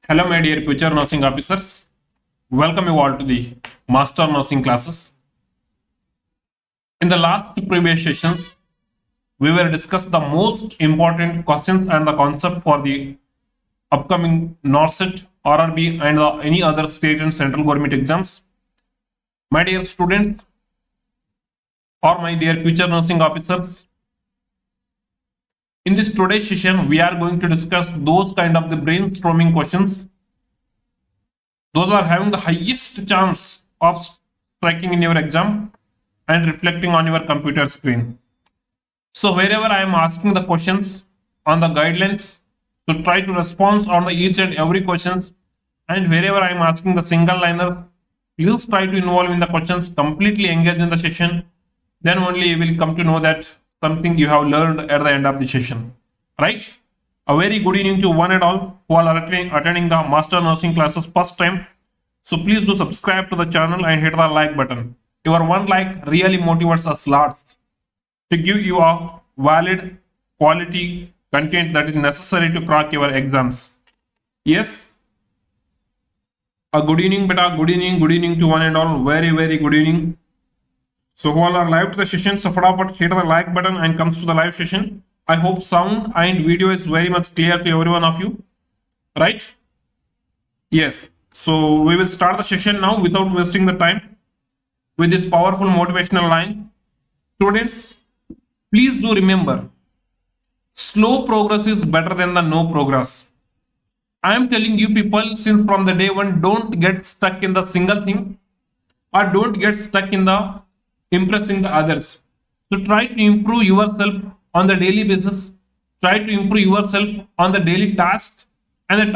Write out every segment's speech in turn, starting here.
Hello, my dear future nursing officers. Welcome you all to the Master Nursing classes. In the last two previous sessions, we will discuss the most important questions and the concept for the upcoming Norcet, RRB, and any other state and central government exams. My dear students, or my dear future nursing officers, in this today's session, we are going to discuss those kind of the brainstorming questions. Those are having the highest chance of striking in your exam and reflecting on your computer screen. So wherever I am asking the questions on the guidelines, to try to respond on the each and every questions, and wherever I am asking the single liner, please try to involve in the questions, completely engage in the session. Then only you will come to know that something you have learned at the end of the session, right? A very good evening to one and all who are attending the Master Nursing classes first time. So please do subscribe to the channel and hit the like button. Your one like really motivates us lots to give you a valid quality content that is necessary to crack your exams. Yes. A good evening, beta. Good evening to one and all. Very good evening. So who all are live to the session, so fatapat hit the like button and comes to the live session. I hope sound and video is very much clear to every one of you, right? Yes. So we will start the session now without wasting the time with this powerful motivational line. Students, please do remember, slow progress is better than the no progress. I am telling you people since from the day one, don't get stuck in the single thing or don't get stuck in the impressing the others. So try to improve yourself on the daily basis. Try to improve yourself on the daily task, and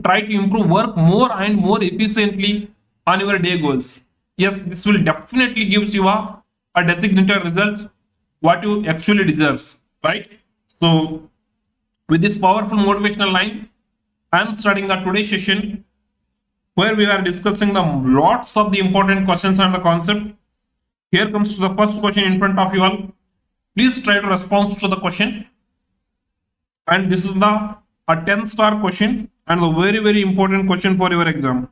try to improve work more and more efficiently on your day goals. Yes, this will definitely gives you a designated result what you actually deserves, right? So with this powerful motivational line, I am starting the today's session where we are discussing the lots of the important questions and the concept. Here comes to the first question in front of you all. Please try to respond to the question. And this is a 10-star question and a very important question for your exam.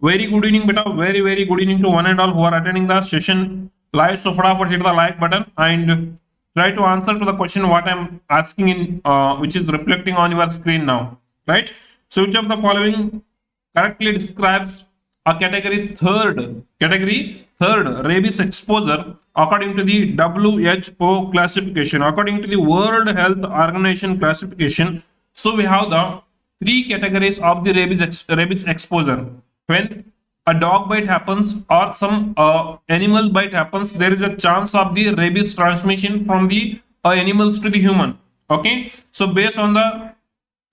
Very good evening, beta. Very good evening to one and all who are attending the session live. So far, hit the like button and try to answer to the question what I'm asking in, which is reflecting on your screen now, right? So which of the following correctly describes a category third rabies exposure according to the WHO classification, according to the World Health Organization classification. So we have the three categories of the rabies exposure. When a dog bite happens or some animal bite happens, there is a chance of the rabies transmission from the animals to the human. Okay, so based on the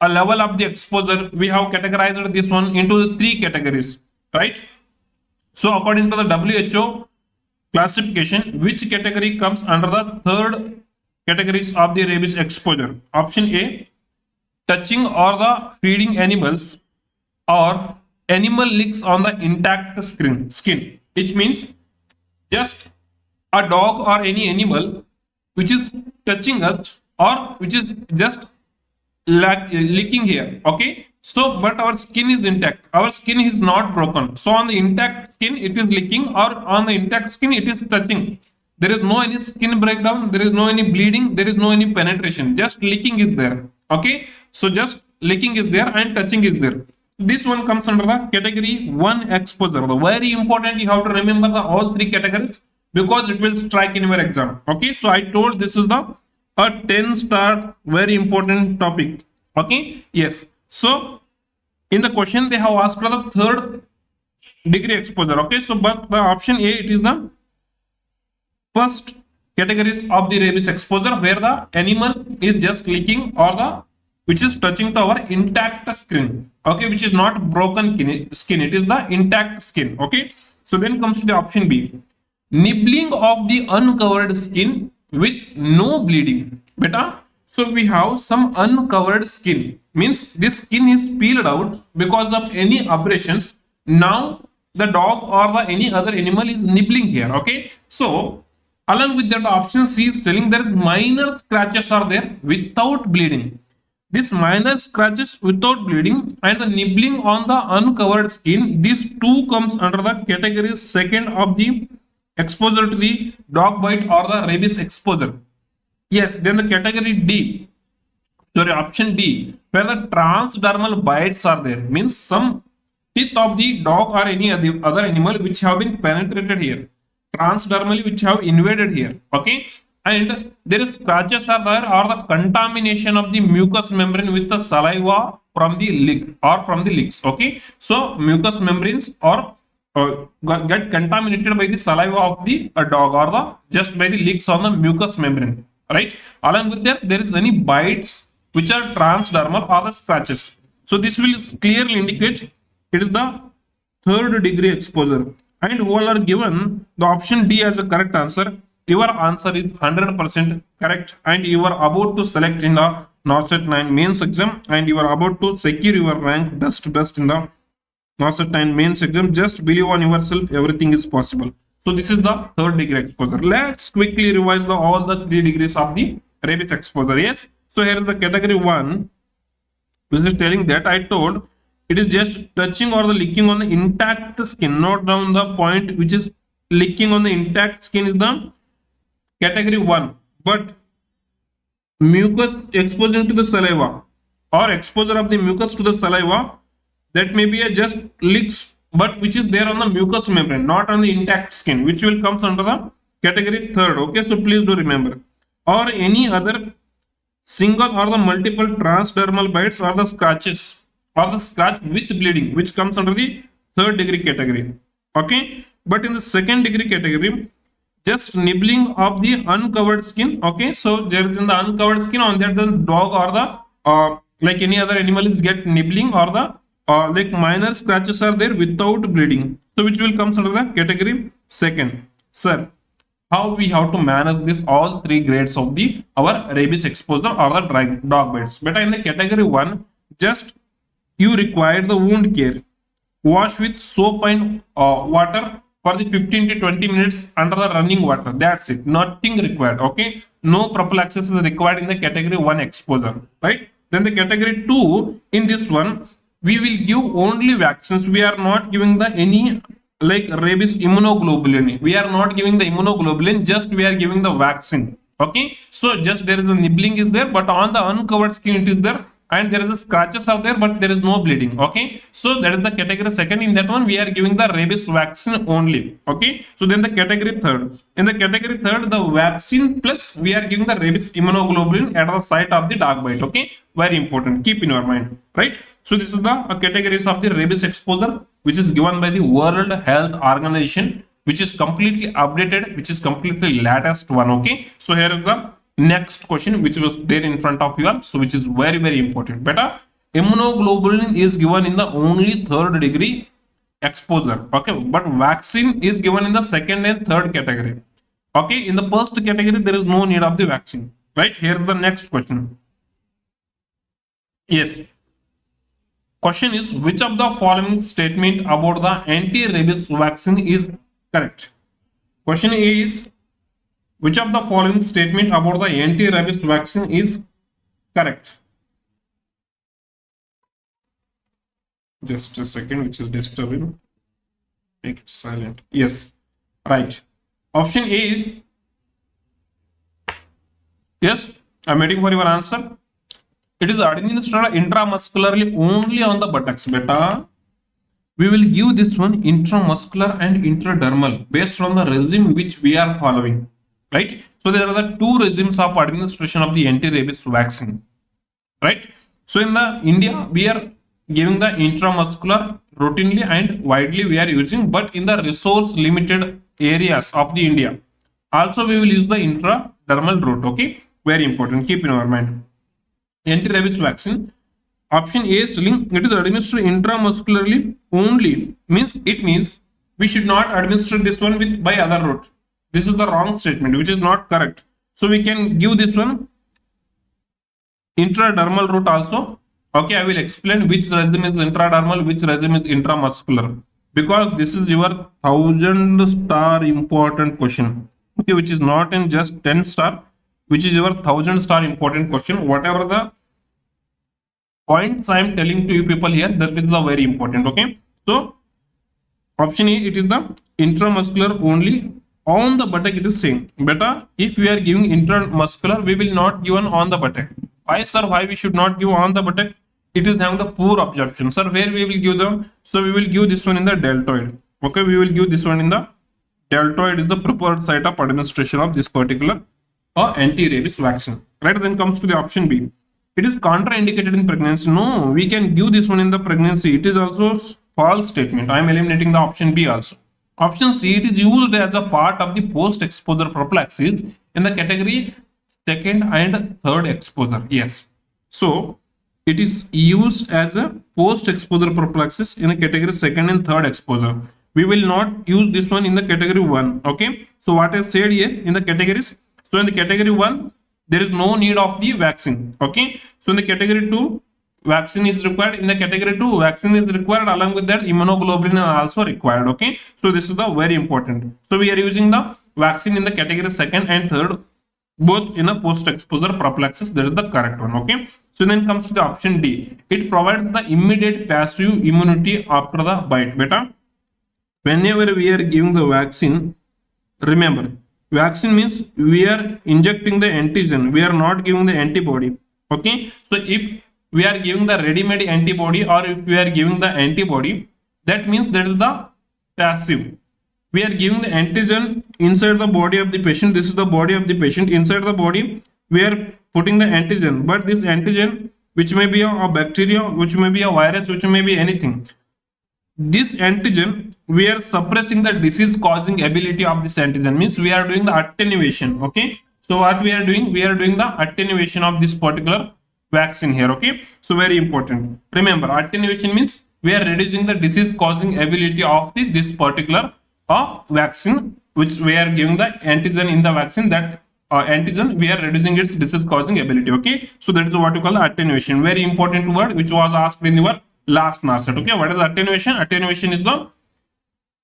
level of the exposure, we have categorized this one into three categories, right? So according to the WHO classification, which category comes under the third categories of the rabies exposure? Option A, touching or the feeding animals, or animal licks on the intact skin, which means just a dog or any animal which is touching us or which is just licking here. Okay, so but our skin is intact, our skin is not broken. So on the intact skin it is licking, or on the intact skin it is touching. There is no any skin breakdown, there is no any bleeding, there is no any penetration, just licking is there. Okay, so just licking is there and touching is there. This one comes under the category 1 exposure. Very important, you have to remember the all three categories because it will strike in your exam. Okay, so I told this is the a 10-star very important topic. Okay, yes. So in the question they have asked for the third degree exposure. Okay, so but the option A, it is the first categories of the rabies exposure where the animal is just licking or the which is touching to our intact skin. Okay, which is not broken skin, it is the intact skin. Okay, so then comes to the option B, nibbling of the uncovered skin with no bleeding. Beta, so we have some uncovered skin, means this skin is peeled out because of any abrasions. Now the dog or the any other animal is nibbling here. Okay, so along with that, option C is telling there is minor scratches are there without bleeding. This minor scratches without bleeding and the nibbling on the uncovered skin, these two comes under the category second of the exposure to the dog bite or the rabies exposure. Yes, then the category D, sorry, option D, where the transdermal bites are there, means some teeth of the dog or any other animal which have been penetrated here, transdermally which have invaded here. Okay, and there is scratches are there or the contamination of the mucous membrane with the saliva from the lick or from the licks. Okay, so mucous membranes or get contaminated by the saliva of the dog or the just by the licks on the mucous membrane, right? Along with that, there is any bites which are transdermal or the scratches. So this will clearly indicate it is the third degree exposure. And who all are given the option D as a correct answer, your answer is 100% correct, and you are about to select in the Norcet 9 mains exam, and you are about to secure your rank best in the Norcet 9 mains exam. Just believe on yourself, everything is possible. So this is the third degree exposure. Let's quickly revise all the 3 degrees of the rabies exposure. Yes, so here is the category 1, which is telling that I told it is just touching or the licking on the intact skin. Note down the point, which is licking on the intact skin is the category 1, but mucus exposing to the saliva or exposure of the mucus to the saliva, that may be a just licks, but which is there on the mucous membrane, not on the intact skin, which will comes under the category 3rd. Okay, so please do remember. Or any other single or the multiple transdermal bites or the scratches or the scratch with bleeding, which comes under the 3rd degree category. Okay, but in the 2nd degree category, just nibbling of the uncovered skin. Okay, so there is in the uncovered skin, on that the dog or the like any other animal is get nibbling or the like minor scratches are there without bleeding, so which will comes under the category 2nd. Sir, how we have to manage this all 3 grades of the our rabies exposure or the dog bites? But in the category 1, just you require the wound care, wash with soap and water for the 15 to 20 minutes under the running water. That's it, nothing required. Okay, no prophylaxis is required in the category 1 exposure, right? Then the category 2, in this one we will give only vaccines. We are not giving the any like rabies immunoglobulin. We are not giving the immunoglobulin, just we are giving the vaccine. Okay, so just there is the nibbling is there, but on the uncovered skin it is there, and there is the scratches are there, but there is no bleeding. Okay, so that is the category 2nd. In that one we are giving the rabies vaccine only. Okay, so then the category 3rd, in the category 3rd, the vaccine plus we are giving the rabies immunoglobulin at the site of the dog bite. Okay, very important, keep in your mind, right? So this is the categories of the rabies exposure, which is given by the World Health Organization, which is completely updated, which is completely latest one. Okay, so here is the next question which was there in front of you all, so which is very important. Beta, immunoglobulin is given in the only 3rd degree exposure. Okay, but vaccine is given in the 2nd and 3rd category. Okay, in the 1st category there is no need of the vaccine, right? Here's the next question. Yes, question is, which of the following statement about the anti-rabies vaccine is correct? Question A is, which of the following statement about the anti-rabies vaccine is correct? Just a second, which is disturbing. Make it silent. Yes, right. Option A is, yes, I'm waiting for your answer. It is administered intramuscularly only on the buttocks. Beta, we will give this one intramuscular and intradermal based on the regime which we are following, right? So there are the 2 regimes of administration of the anti-rabies vaccine, right? So in the India we are giving the intramuscular routinely and widely we are using, but in the resource limited areas of the India also we will use the intradermal route. Okay, very important, keep in our mind. Anti-rabies vaccine, option A is telling it is administered intramuscularly only, means it means we should not administer this one with by other route. This is the wrong statement, which is not correct. So we can give this one intradermal route also. Okay, I will explain which regime is intradermal, which regime is intramuscular, because this is your 1000-star important question. Okay, which is not in just 10 star, which is your 1000-star important question. Whatever the points I am telling to you people here, that is the very important. Okay, so option A, it is the intramuscular only. On the buttock it is saying, beta, if we are giving intramuscular, we will not give on the buttock. Why, sir? Why we should not give on the buttock? It is having the poor absorption. Sir, where we will give them? So we will give this one in the deltoid. Okay, we will give this one in the deltoid, is the preferred site of administration of this particular anti-rabies vaccine. Right, then comes to the option B. It is contraindicated in pregnancy. No, we can give this one in the pregnancy. It is also false statement. I am eliminating the option B also. Option C, it is used as a part of the post-exposure prophylaxis in the category second and third exposure. Yes. So it is used as a post-exposure prophylaxis in a category second and third exposure. We will not use this one in the category 1. Okay. So what I said here in the categories. So in the category 1, there is no need of the vaccine. Okay. So in the category 2, vaccine is required. In the category 2, vaccine is required. Along with that, immunoglobulin are also required. Okay. So this is the very important. So we are using the vaccine in the category second and third, both in a post-exposure prophylaxis. That is the correct one. Okay. So then comes to the option D. It provides the immediate passive immunity after the bite. Beta, whenever we are giving the vaccine, remember, vaccine means we are injecting the antigen. We are not giving the antibody. Okay. So if we are giving the ready-made antibody, or if we are giving the antibody, that means that is the passive. We are giving the antigen inside the body of the patient. This is the body of the patient. Inside the body, we are putting the antigen, but this antigen, which may be a bacteria, which may be a virus, which may be anything, this antigen, we are suppressing the disease causing ability of this antigen, means we are doing the attenuation. Okay, so what we are doing the attenuation of this particular vaccine here. Okay, so very important. Remember, attenuation means we are reducing the disease causing ability of this particular vaccine, which we are giving the antigen in the vaccine. That antigen, we are reducing its disease causing ability. Okay, so that is what you call the attenuation. Very important word, which was asked in your last Norcet. Okay, what is attenuation? Attenuation is the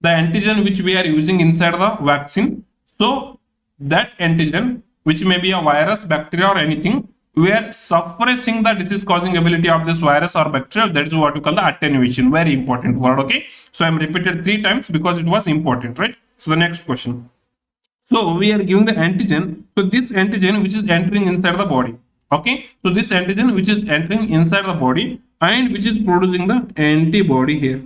antigen which we are using inside the vaccine. So that antigen, which may be a virus, bacteria, or anything, we are suppressing the disease causing ability of this virus or bacteria. That is what we call the attenuation. Very important word. Okay, so I am repeated 3 times because it was important, right? So the next question. So we are giving the antigen. So this antigen which is entering inside the body. Okay, so this antigen which is entering inside the body and which is producing the antibody here,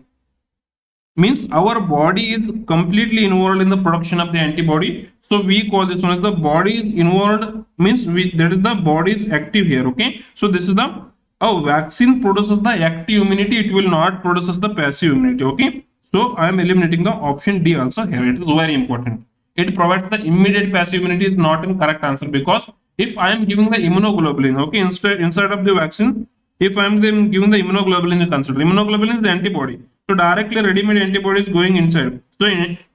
means our body is completely involved in the production of the antibody. So we call this one as the body is involved, means that is the body is active here. Okay, so this is the vaccine produces the active immunity, it will not produce the passive immunity. Okay, so I am eliminating the option D also here. It is very important. It provides the immediate passive immunity is not in correct answer, because if I am giving the immunoglobulin, okay, inside of the vaccine, if I am giving the immunoglobulin, you consider immunoglobulin is the antibody. So directly ready-made antibody is going inside. So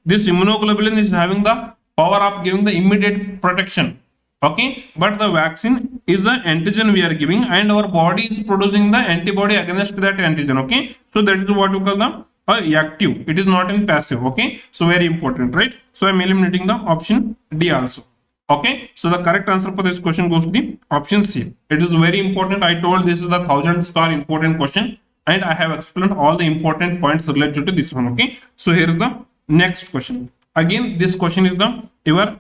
this immunoglobulin is having the power of giving the immediate protection. Okay, but the vaccine is an antigen we are giving, and our body is producing the antibody against that antigen. Okay, so that is what we call the active. It is not in passive. Okay, so very important, right? So I am eliminating the option D also. Okay, so the correct answer for this question goes to the option C. It is very important. I told this is the 1000-star important question, and I have explained all the important points related to this one. Okay, so here is the next question. Again, this question is your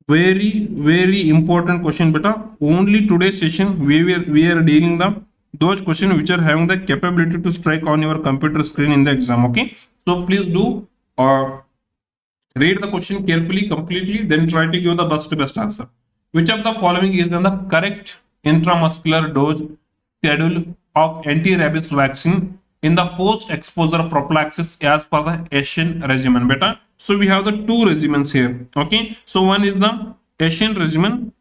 very important question, beta. Only today's session we are dealing those questions which are having the capability to strike on your computer screen in the exam. Okay, so please do read the question carefully, completely, then try to give the best answer. Which of the following is the correct intramuscular dose schedule of anti-rabies vaccine in the post-exposure prophylaxis as per the Asian regimen, beta? So we have the 2 regimens here. Okay, so one is the Asian regimen,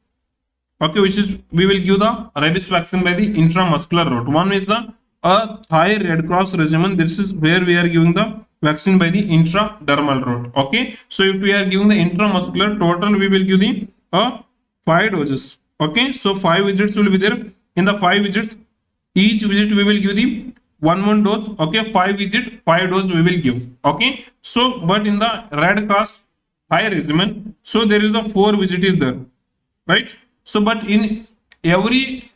okay, which is we will give the rabies vaccine by the intramuscular route. One is the Thai Red Cross regimen. This is where we are giving the vaccine by the intradermal route. Okay, so if we are giving the intramuscular, total we will give the 5 doses. Okay, so 5 visits will be there. In the 5 visits, each visit we will give the one dose. Okay, 5 visit, 5 dose we will give. Okay, so but in the Red Cross Thai regimen, so there is a 4 visit is there, right? So but in every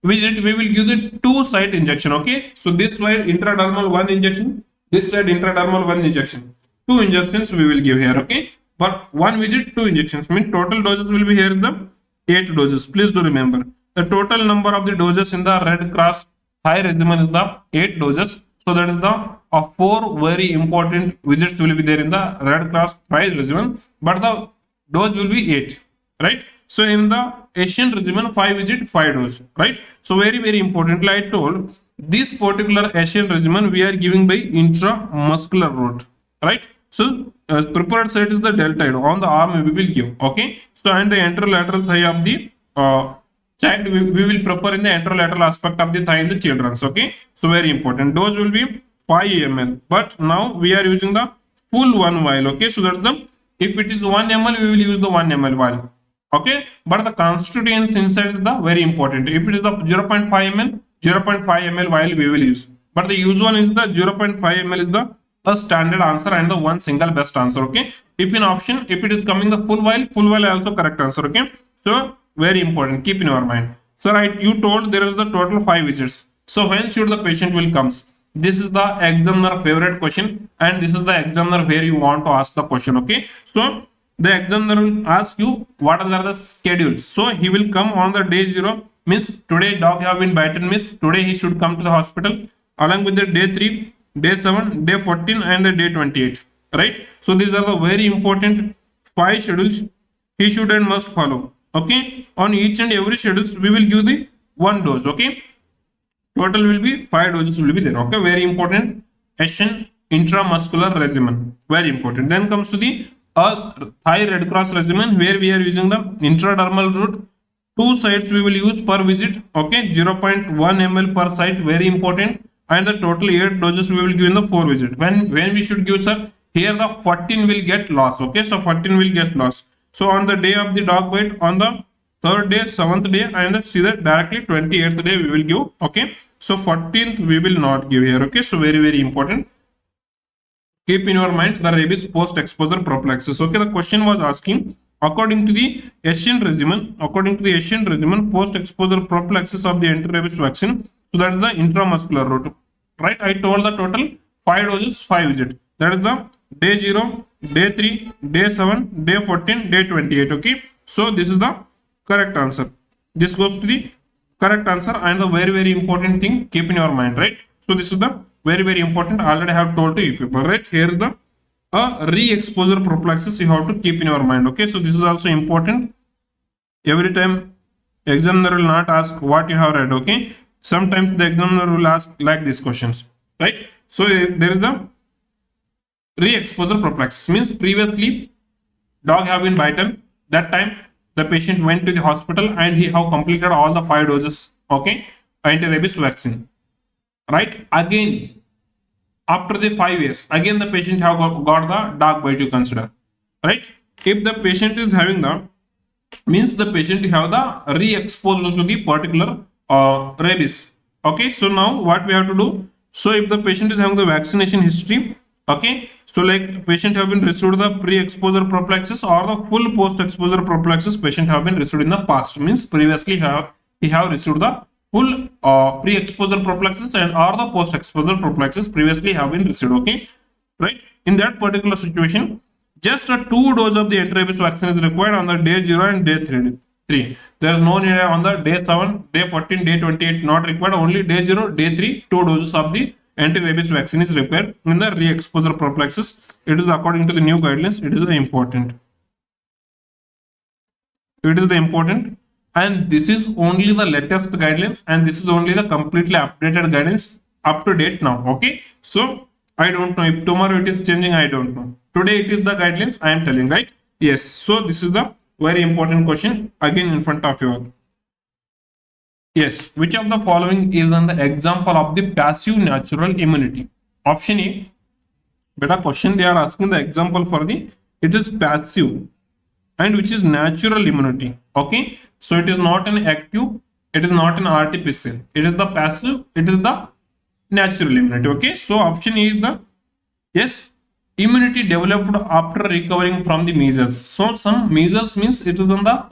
we will give the two site injection. Okay, so this side intradermal one injection, this side intradermal one injection. Two injections we will give here. Okay, but one visit, two injections. Mean total doses will be here is the 8 doses. Please do remember the total number of the doses in the Red Cross high regimen is the 8 doses. So that is the 4 very important visits will be there in the Red Cross prize regimen, but the dose will be 8, right? So in the Asian regimen 5 visit 5 dose, right? So very importantly I told this particular Asian regimen we are giving by intramuscular route, right? So prepared site is the deltoid on the arm we will give. Okay, so and the anterolateral thigh of the child we will prefer in the anterolateral aspect of the thigh in the children's. Okay, so very important. Dose will be 5 ml, but now we are using the full one vial. Okay, so that's the, if it is 1 ml we will use the 1 ml vial. Okay, but the constituents inside is the very important. If it is the 0.5 ml, 0.5 ml vial we will use, but the usual is the 0.5 ml is the standard answer and the one single best answer. Okay, if in option if it is coming the full vial also correct answer. Okay, so very important, keep in your mind. So right, you told there is the total 5 visits, so when should the patient will comes? This is the examiner favorite question, and this is the examiner where you want to ask the question. Okay, so the examiner will ask you what are the schedules. So he will come on the day 0, means today dog have been bitten, means today he should come to the hospital, along with the day 3, day 7, day 14 and the day 28, right? So these are the very important 5 schedules he should and must follow. Okay, on each and every schedules we will give the 1 dose. Okay, total will be 5 doses will be there. Okay, very important Asian intramuscular regimen, very important. Then comes to the Thai Red Cross regimen, where we are using the intradermal route. 2 sites we will use per visit. Okay, 0.1 ml per site, very important. And the total 8 doses we will give in the 4 visit. When we should give, sir, here the 14 will get lost. Okay, so 14 will get lost. So on the day of the dog bite, on the 3rd day, 7th day, and see that directly 28th day we will give. Okay, so 14th we will not give here. Okay, so very important. Keep in your mind the rabies post exposure prophylaxis. Okay, the question was asking according to the Asian regimen, post exposure prophylaxis of the anti-rabies vaccine. So that is the intramuscular route, right? I told the total 5 doses, 5 visits. That is the day 0, day 3, day 7, day 14, day 28. Okay, so this is the correct answer. This goes to the correct answer, and the very important thing, keep in your mind, right? So this is the very important. Already I have told to you people, right? Here is the re-exposure prophylaxis you have to keep in your mind. Okay, so this is also important. Every time examiner will not ask what you have read. Okay, sometimes the examiner will ask like these questions, right? So there is the re-exposure prophylaxis, means previously dog have been bitten, that time the patient went to the hospital and he have completed all the 5 doses. Okay, anti-rabies vaccine, right? Again after the 5 years, again the patient have got the dog bite, you consider, right? If the patient is having the, means the patient have the re-exposure to the particular rabies. Okay, so now what we have to do? So if the patient is having the vaccination history, okay, so like patient have been received the pre-exposure prophylaxis or the full post-exposure prophylaxis patient have been received in the past, means previously he have received the full pre-exposure prophylaxis and or the post-exposure prophylaxis previously have been received. Okay, right? In that particular situation, just a 2 dose of the anti-rabies vaccine is required on the day 0 and day 3. There is no need on the day 7, day 14, day 28, not required. Only day 0, day 3, 2 doses of the anti-rabies vaccine is required in the re-exposure prophylaxis. It is according to the new guidelines. It is important. And this is only the latest guidelines, and this is only the completely updated guidance up to date now. Okay, so I don't know if tomorrow it is changing, I don't know. Today it is the guidelines I am telling, right? Yes, so this is the very important question again in front of you. Yes, which of the following is an example of the passive natural immunity? Option A, beta question they are asking the example for the, it is passive and which is natural immunity. Okay, so it is not an active, it is not an artificial, it is the passive, it is the natural immunity. Okay, so option A is the, yes, immunity developed after recovering from the measles. So some measles means it is on the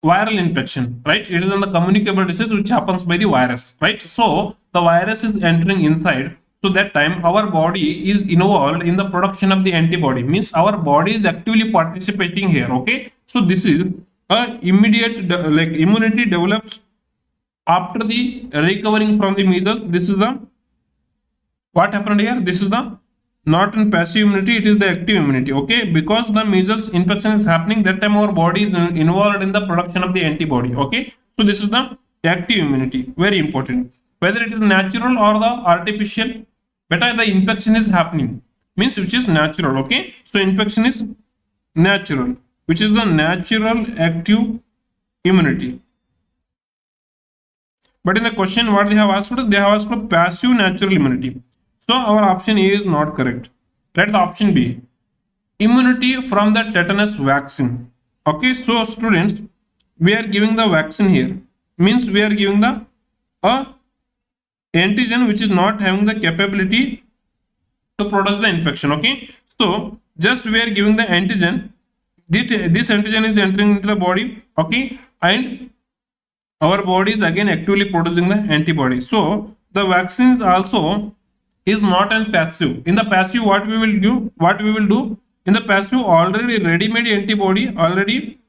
viral infection, right? It is in the communicable disease which happens by the virus, right? So the virus is entering inside. So that time our body is involved in the production of the antibody, means our body is actively participating here. Okay, so this is a immediate like immunity develops after the recovering from the measles. This is the what happened here. This is the not in passive immunity, it is the active immunity. Okay, because the measles infection is happening, that time our body is involved in the production of the antibody. Okay, so this is the active immunity, very important. Whether it is natural or the artificial, better the infection is happening means which is natural. Okay, so infection is natural, which is the natural active immunity. But in the question what they have asked, they have asked for passive natural immunity. So our option A is not correct. Let the option B, immunity from the tetanus vaccine. Okay, so students, we are giving the vaccine here, means we are giving the antigen which is not having the capability to produce the infection. Okay, so just we are giving the antigen. This antigen is entering into the body. Okay, and our body is again actively producing the antibody. So the vaccines also is not an passive. In the passive, what we will do? What we will do in the passive, already ready-made antibody, already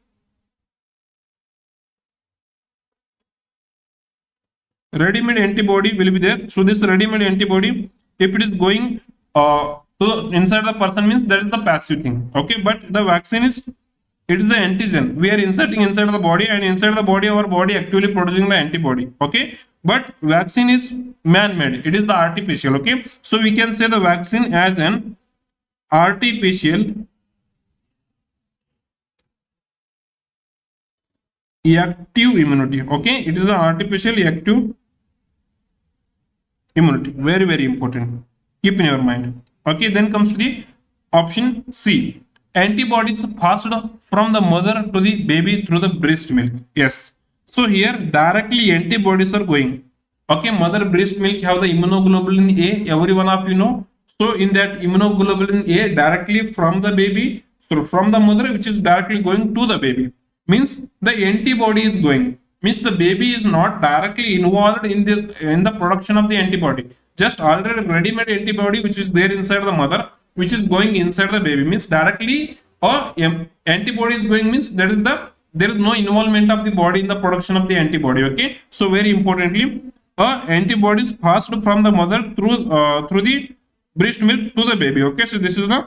ready-made antibody will be there. So this ready-made antibody, if it is going to inside the person, means that is the passive thing. Okay, but the vaccine is, it is the antigen we are inserting inside the body, and inside the body our body actually producing the antibody. Okay, but vaccine is man-made, it is the artificial. Okay, so we can say the vaccine as an artificial active immunity. Okay, it is the artificial active immunity, very very important, keep in your mind. Okay, then comes to the option C, antibodies passed from the mother to the baby through the breast milk. Yes, so here directly antibodies are going. Okay, mother breast milk have the immunoglobulin A, every one of you know. So in that immunoglobulin A directly from the baby, so from the mother which is directly going to the baby, means the antibody is going, means the baby is not directly involved in this in the production of the antibody, just already ready-made antibody which is there inside the mother, which is going inside the baby, means directly or antibody is going, means that is the there is no involvement of the body in the production of the antibody. Okay, so very importantly, antibodies passed from the mother through the breast milk to the baby. Okay, so this is the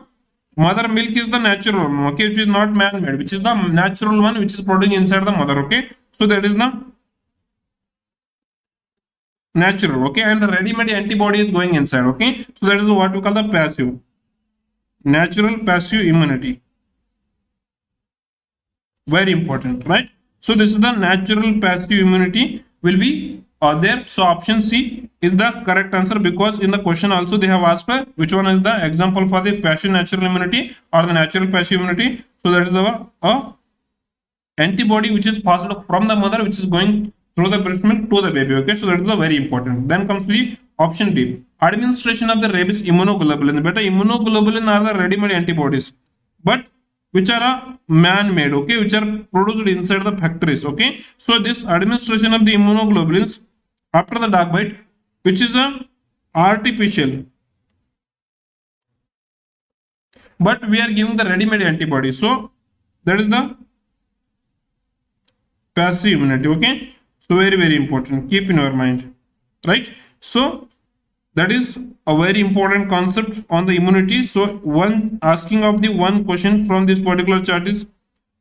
mother milk is the natural one. Okay, which is not man-made, which is the natural one which is producing inside the mother. Okay, so that is the natural. Okay, and the ready-made antibody is going inside. Okay, so that is what we call the passive, natural passive immunity, very important, right? So this is the natural passive immunity will be there. So option C is the correct answer, because in the question also they have asked which one is the example for the passive natural immunity or the natural passive immunity. So that is the antibody which is passed from the mother which is going through the breast milk to the baby. Okay, so that is the very important. Then comes the option D, administration of the rabies immunoglobulin. Better immunoglobulin are the ready-made antibodies, but which are man-made. Okay, which are produced inside the factories. Okay, so this administration of the immunoglobulins after the dog bite, which is a artificial, but we are giving the ready-made antibody, so that is the passive immunity. Okay, so very very important, keep in your mind, right? So that is a very important concept on the immunity. So one asking of the one question from this particular chart is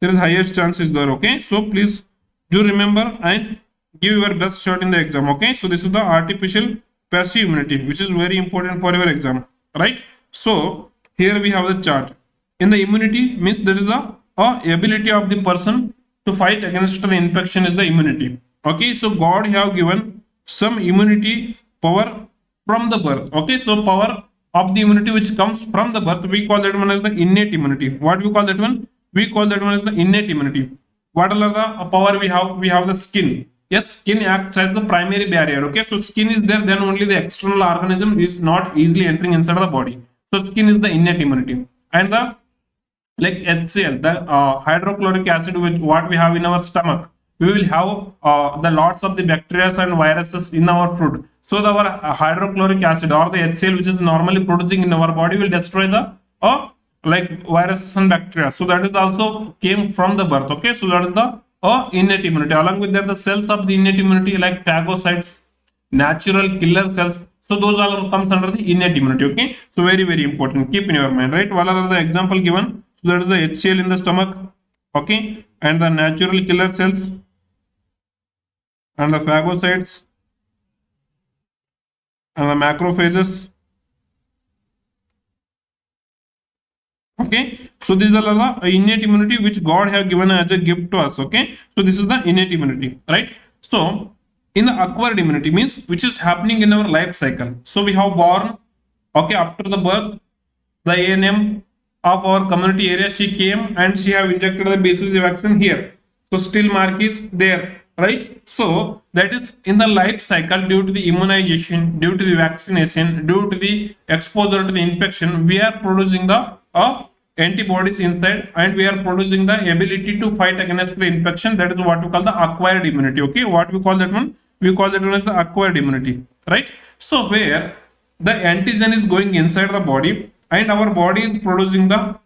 there is highest chances there. Okay, so please do remember and give your best shot in the exam. Okay, so this is the artificial passive immunity which is very important for your exam, right? So here we have the chart. In the immunity means there is the ability of the person to fight against the infection is the immunity. Okay, so God have given some immunity power from the birth. Okay, so power of the immunity which comes from the birth, we call that one as the innate immunity. What we call that one? We call that one as the innate immunity. What are the power we have? We have the skin. Yes, skin acts as the primary barrier. Okay, so skin is there, then only the external organism is not easily entering inside the body. So skin is the innate immunity. And the like HCl, the hydrochloric acid, which what we have in our stomach, we will have the lots of the bacteria and viruses in our food. So our hydrochloric acid or the HCl, which is normally producing in our body, will destroy the like viruses and bacteria. So that is also came from the birth. Okay, so that is the innate immunity. Along with that, the cells of the innate immunity like phagocytes, natural killer cells. So those all comes under the innate immunity. Okay, so very important. Keep in your mind, right? What are the example given? So that is the HCl in the stomach. Okay, and the natural killer cells and the phagocytes and the macrophages. Okay, so these are the innate immunity which God have given as a gift to us. Okay, so this is the innate immunity, right? So in the acquired immunity means which is happening in our life cycle. So we have born, okay, after the birth, the ANM of our community area, she came and she have injected the BCG vaccine here. So still mark is there, right? So that is in the life cycle, due to the immunization, due to the vaccination, due to the exposure to the infection, we are producing the antibodies inside, and we are producing the ability to fight against the infection. That is what we call the acquired immunity. Okay, what we call that one? We call that one as the acquired immunity, right? So where the antigen is going inside the body and our body is producing the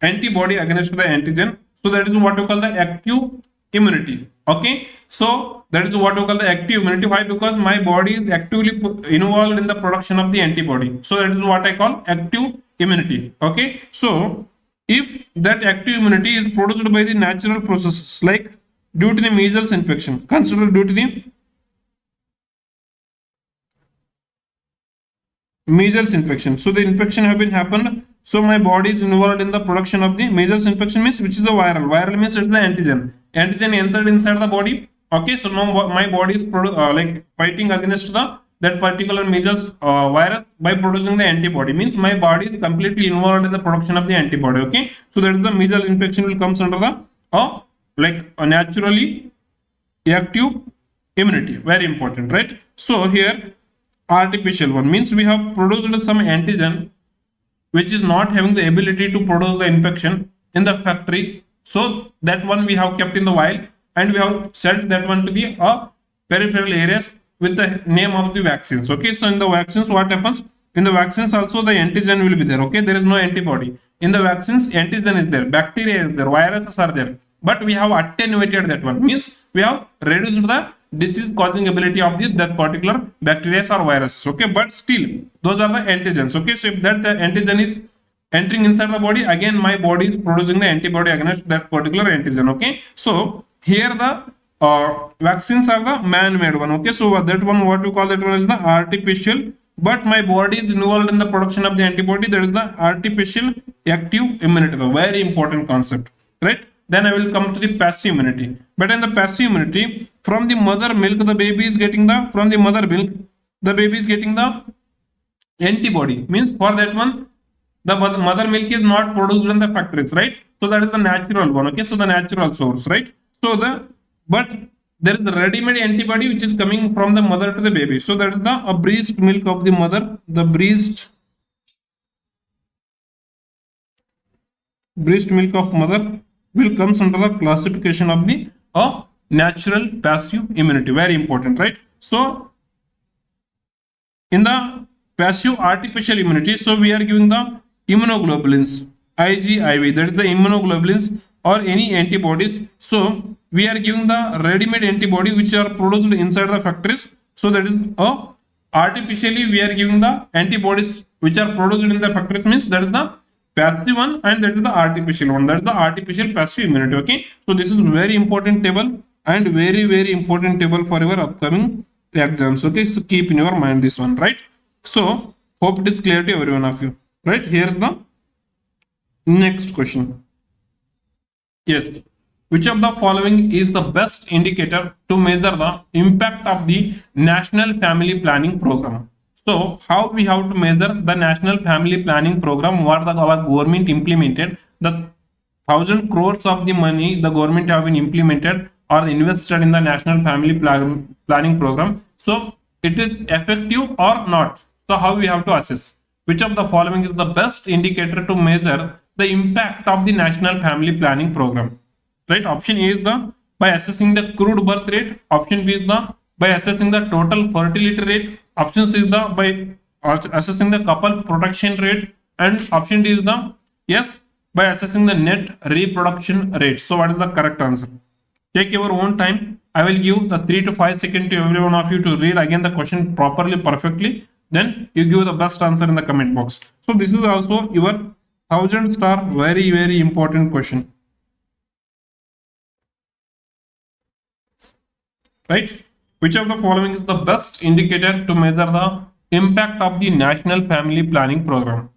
antibody against the antigen. So that is what we call the active immunity. Okay, so that is what we call the active immunity. Why? Because my body is actively involved in the production of the antibody. So that is what I call active immunity. Okay, so if that active immunity is produced by the natural processes, like due to the measles infection, consider due to the measles infection. So the infection have been happened. So my body is involved in the production of the measles infection means which is the viral. Viral means it's the antigen. Antigen inside the body. Okay, so now my body is like fighting against that particular measles virus by producing the antibody. Means my body is completely involved in the production of the antibody. Okay, so that is the measles infection will comes under the like a naturally active immunity. Very important, right? So here artificial one means we have produced some antigen which is not having the ability to produce the infection in the factory. So that one we have kept in the vial and we have sent that one to the peripheral areas with the name of the vaccines. Okay, so in the vaccines what happens? In the vaccines also the antigen will be there. Okay, there is no antibody. In the vaccines antigen is there, bacteria is there, viruses are there, but we have attenuated that one. Means we have reduced the disease causing ability of that particular bacteria or viruses. Okay, but still those are the antigens. Okay, so if that antigen is entering inside the body, again my body is producing the antibody against that particular antigen. Okay, so here the vaccines are the man-made one. Okay, so that one, what we call that one is the artificial, but my body is involved in the production of the antibody. That is the artificial active immunity. The very important concept, right? Then I will come to the passive immunity. But in the passive immunity, from the mother milk, the baby is getting from the mother milk, the baby is getting the antibody. Means for that one, the mother milk is not produced in the factories, right? So that is the natural one. Okay, so the natural source, right? So but there is the ready-made antibody which is coming from the mother to the baby. So that is the breast milk of the mother, the breast milk of mother will comes under the classification of the natural passive immunity. Very important, right? So in the passive artificial immunity, so we are giving the immunoglobulins, IgIV, that is the immunoglobulins or any antibodies. So we are giving the ready-made antibody which are produced inside the factories. So that is artificially we are giving the antibodies which are produced in the factories, means that is the passive one and that is the artificial one. That is the artificial passive immunity. Okay, so this is very important table and very important table for your upcoming exams. Okay, so keep in your mind this one, right? So hope it is clear to every one of you, right? Here's the next question. Yes, which of the following is the best indicator to measure the impact of the National Family Planning Program? So how we have to measure the National Family Planning Program? What our government implemented, the 1,000 crores of the money the government have been implemented or invested in the National Family Planning Program. So it is effective or not? So how we have to assess? Which of the following is the best indicator to measure the impact of the National Family Planning Program? Right? Option A is the by assessing the crude birth rate. Option B is the by assessing the total fertility rate. Option C is the by assessing the couple protection rate, and option D is the yes by assessing the net reproduction rate. So what is the correct answer? Take your own time. I will give the 3 to 5 seconds to every one of you to read again the question properly, perfectly. Then you give the best answer in the comment box. So this is also your 1000-star very important question. Right? Which of the following is the best indicator to measure the impact of the National Family Planning Program?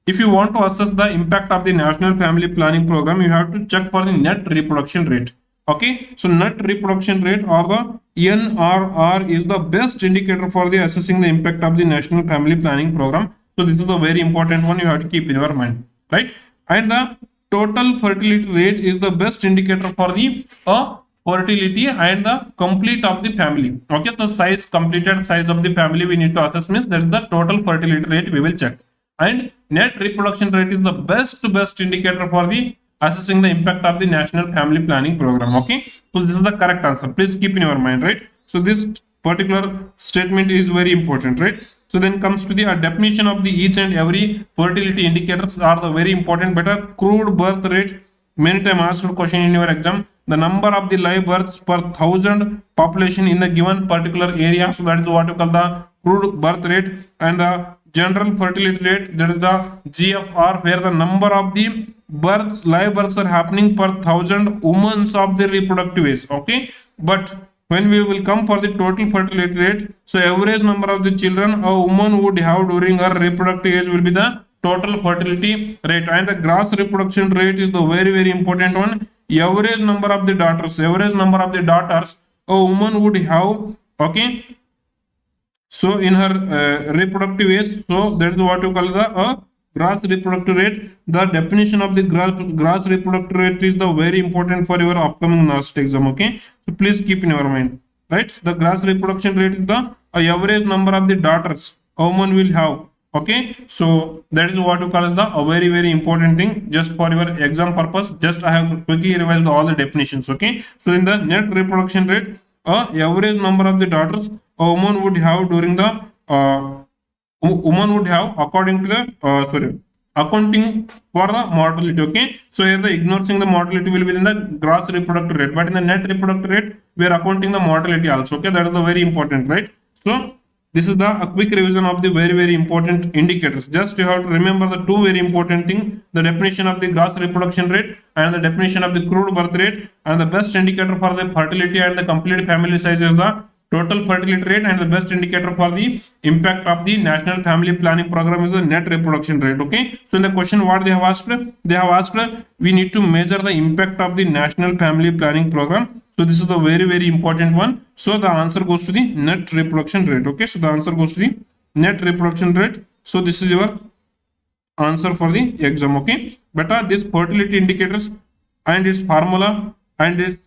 If you want to assess the impact of the National Family Planning Program, you have to check for the net reproduction rate. Okay, so net reproduction rate or the NRR is the best indicator for the assessing the impact of the National Family Planning Program. So this is a very important one you have to keep in your mind, right? And the total fertility rate is the best indicator for the fertility and the complete of the family. Okay, so size, completed size of the family we need to assess, means that is the total fertility rate we will check. And net reproduction rate is the best indicator for the assessing the impact of the National Family Planning Program. Okay, so this is the correct answer. Please keep in your mind, right? So this particular statement is very important, right? So then comes to the definition of the each and every fertility indicators are the very important. Better crude birth rate, many time asked question in your exam. The number of the live births per 1000 population in the given particular area. So that is what you call the crude birth rate. And the general fertility rate, that is the GFR, where the number of the births, live births are happening per 1000 women of the reproductive age. Okay, but when we will come for the total fertility rate, so average number of the children a woman would have during her reproductive age will be the total fertility rate. And the gross reproduction rate is the very important one. Average number of the daughters, a woman would have. Okay, so in her reproductive age, so that is what you call the gross reproductive rate. The definition of the gross reproductive rate is the very important for your upcoming Norcet exam. Okay, so please keep in your mind, right? The gross reproduction rate is the average number of the daughters a woman will have. Okay, so that is what you call as the a very important thing, just for your exam purpose. Just I have quickly revised all the definitions. Okay, so in the net reproduction rate, average number of the daughters a woman would have during the woman would have according to the accounting for the mortality. Okay, so here the ignoring the mortality will be in the gross reproductive rate, but in the net reproductive rate we are accounting the mortality also. Okay, that is the very important, right? So this is the a quick revision of the very important indicators. Just you have to remember the two very important things: the definition of the gross reproduction rate and the definition of the crude birth rate. And the best indicator for the fertility and the complete family size is the total fertility rate, and the best indicator for the impact of the National Family Planning Program is the net reproduction rate. Okay, so in the question what they have asked, we need to measure the impact of the National Family Planning Program. So this is the very important one. So the answer goes to the net reproduction rate. Okay, so the answer goes to the net reproduction rate. So this is your answer for the exam. Okay, but this fertility indicators and its formula and its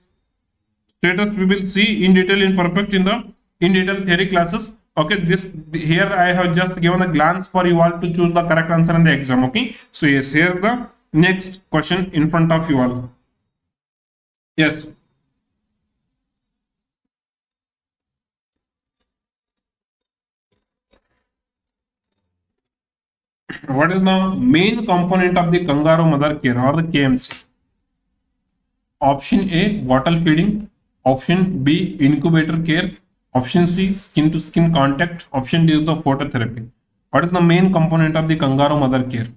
status we will see in detail in perfect in the detail theory classes. Okay, this here I have just given a glance for you all to choose the correct answer in the exam. Okay, so yes, here the next question in front of you all. Yes. What is the main component of the kangaroo mother care or the KMC? Option A, bottle feeding. Option B, incubator care. Option C, skin to skin contact. Option D is the phototherapy. What is the main component of the kangaroo mother care?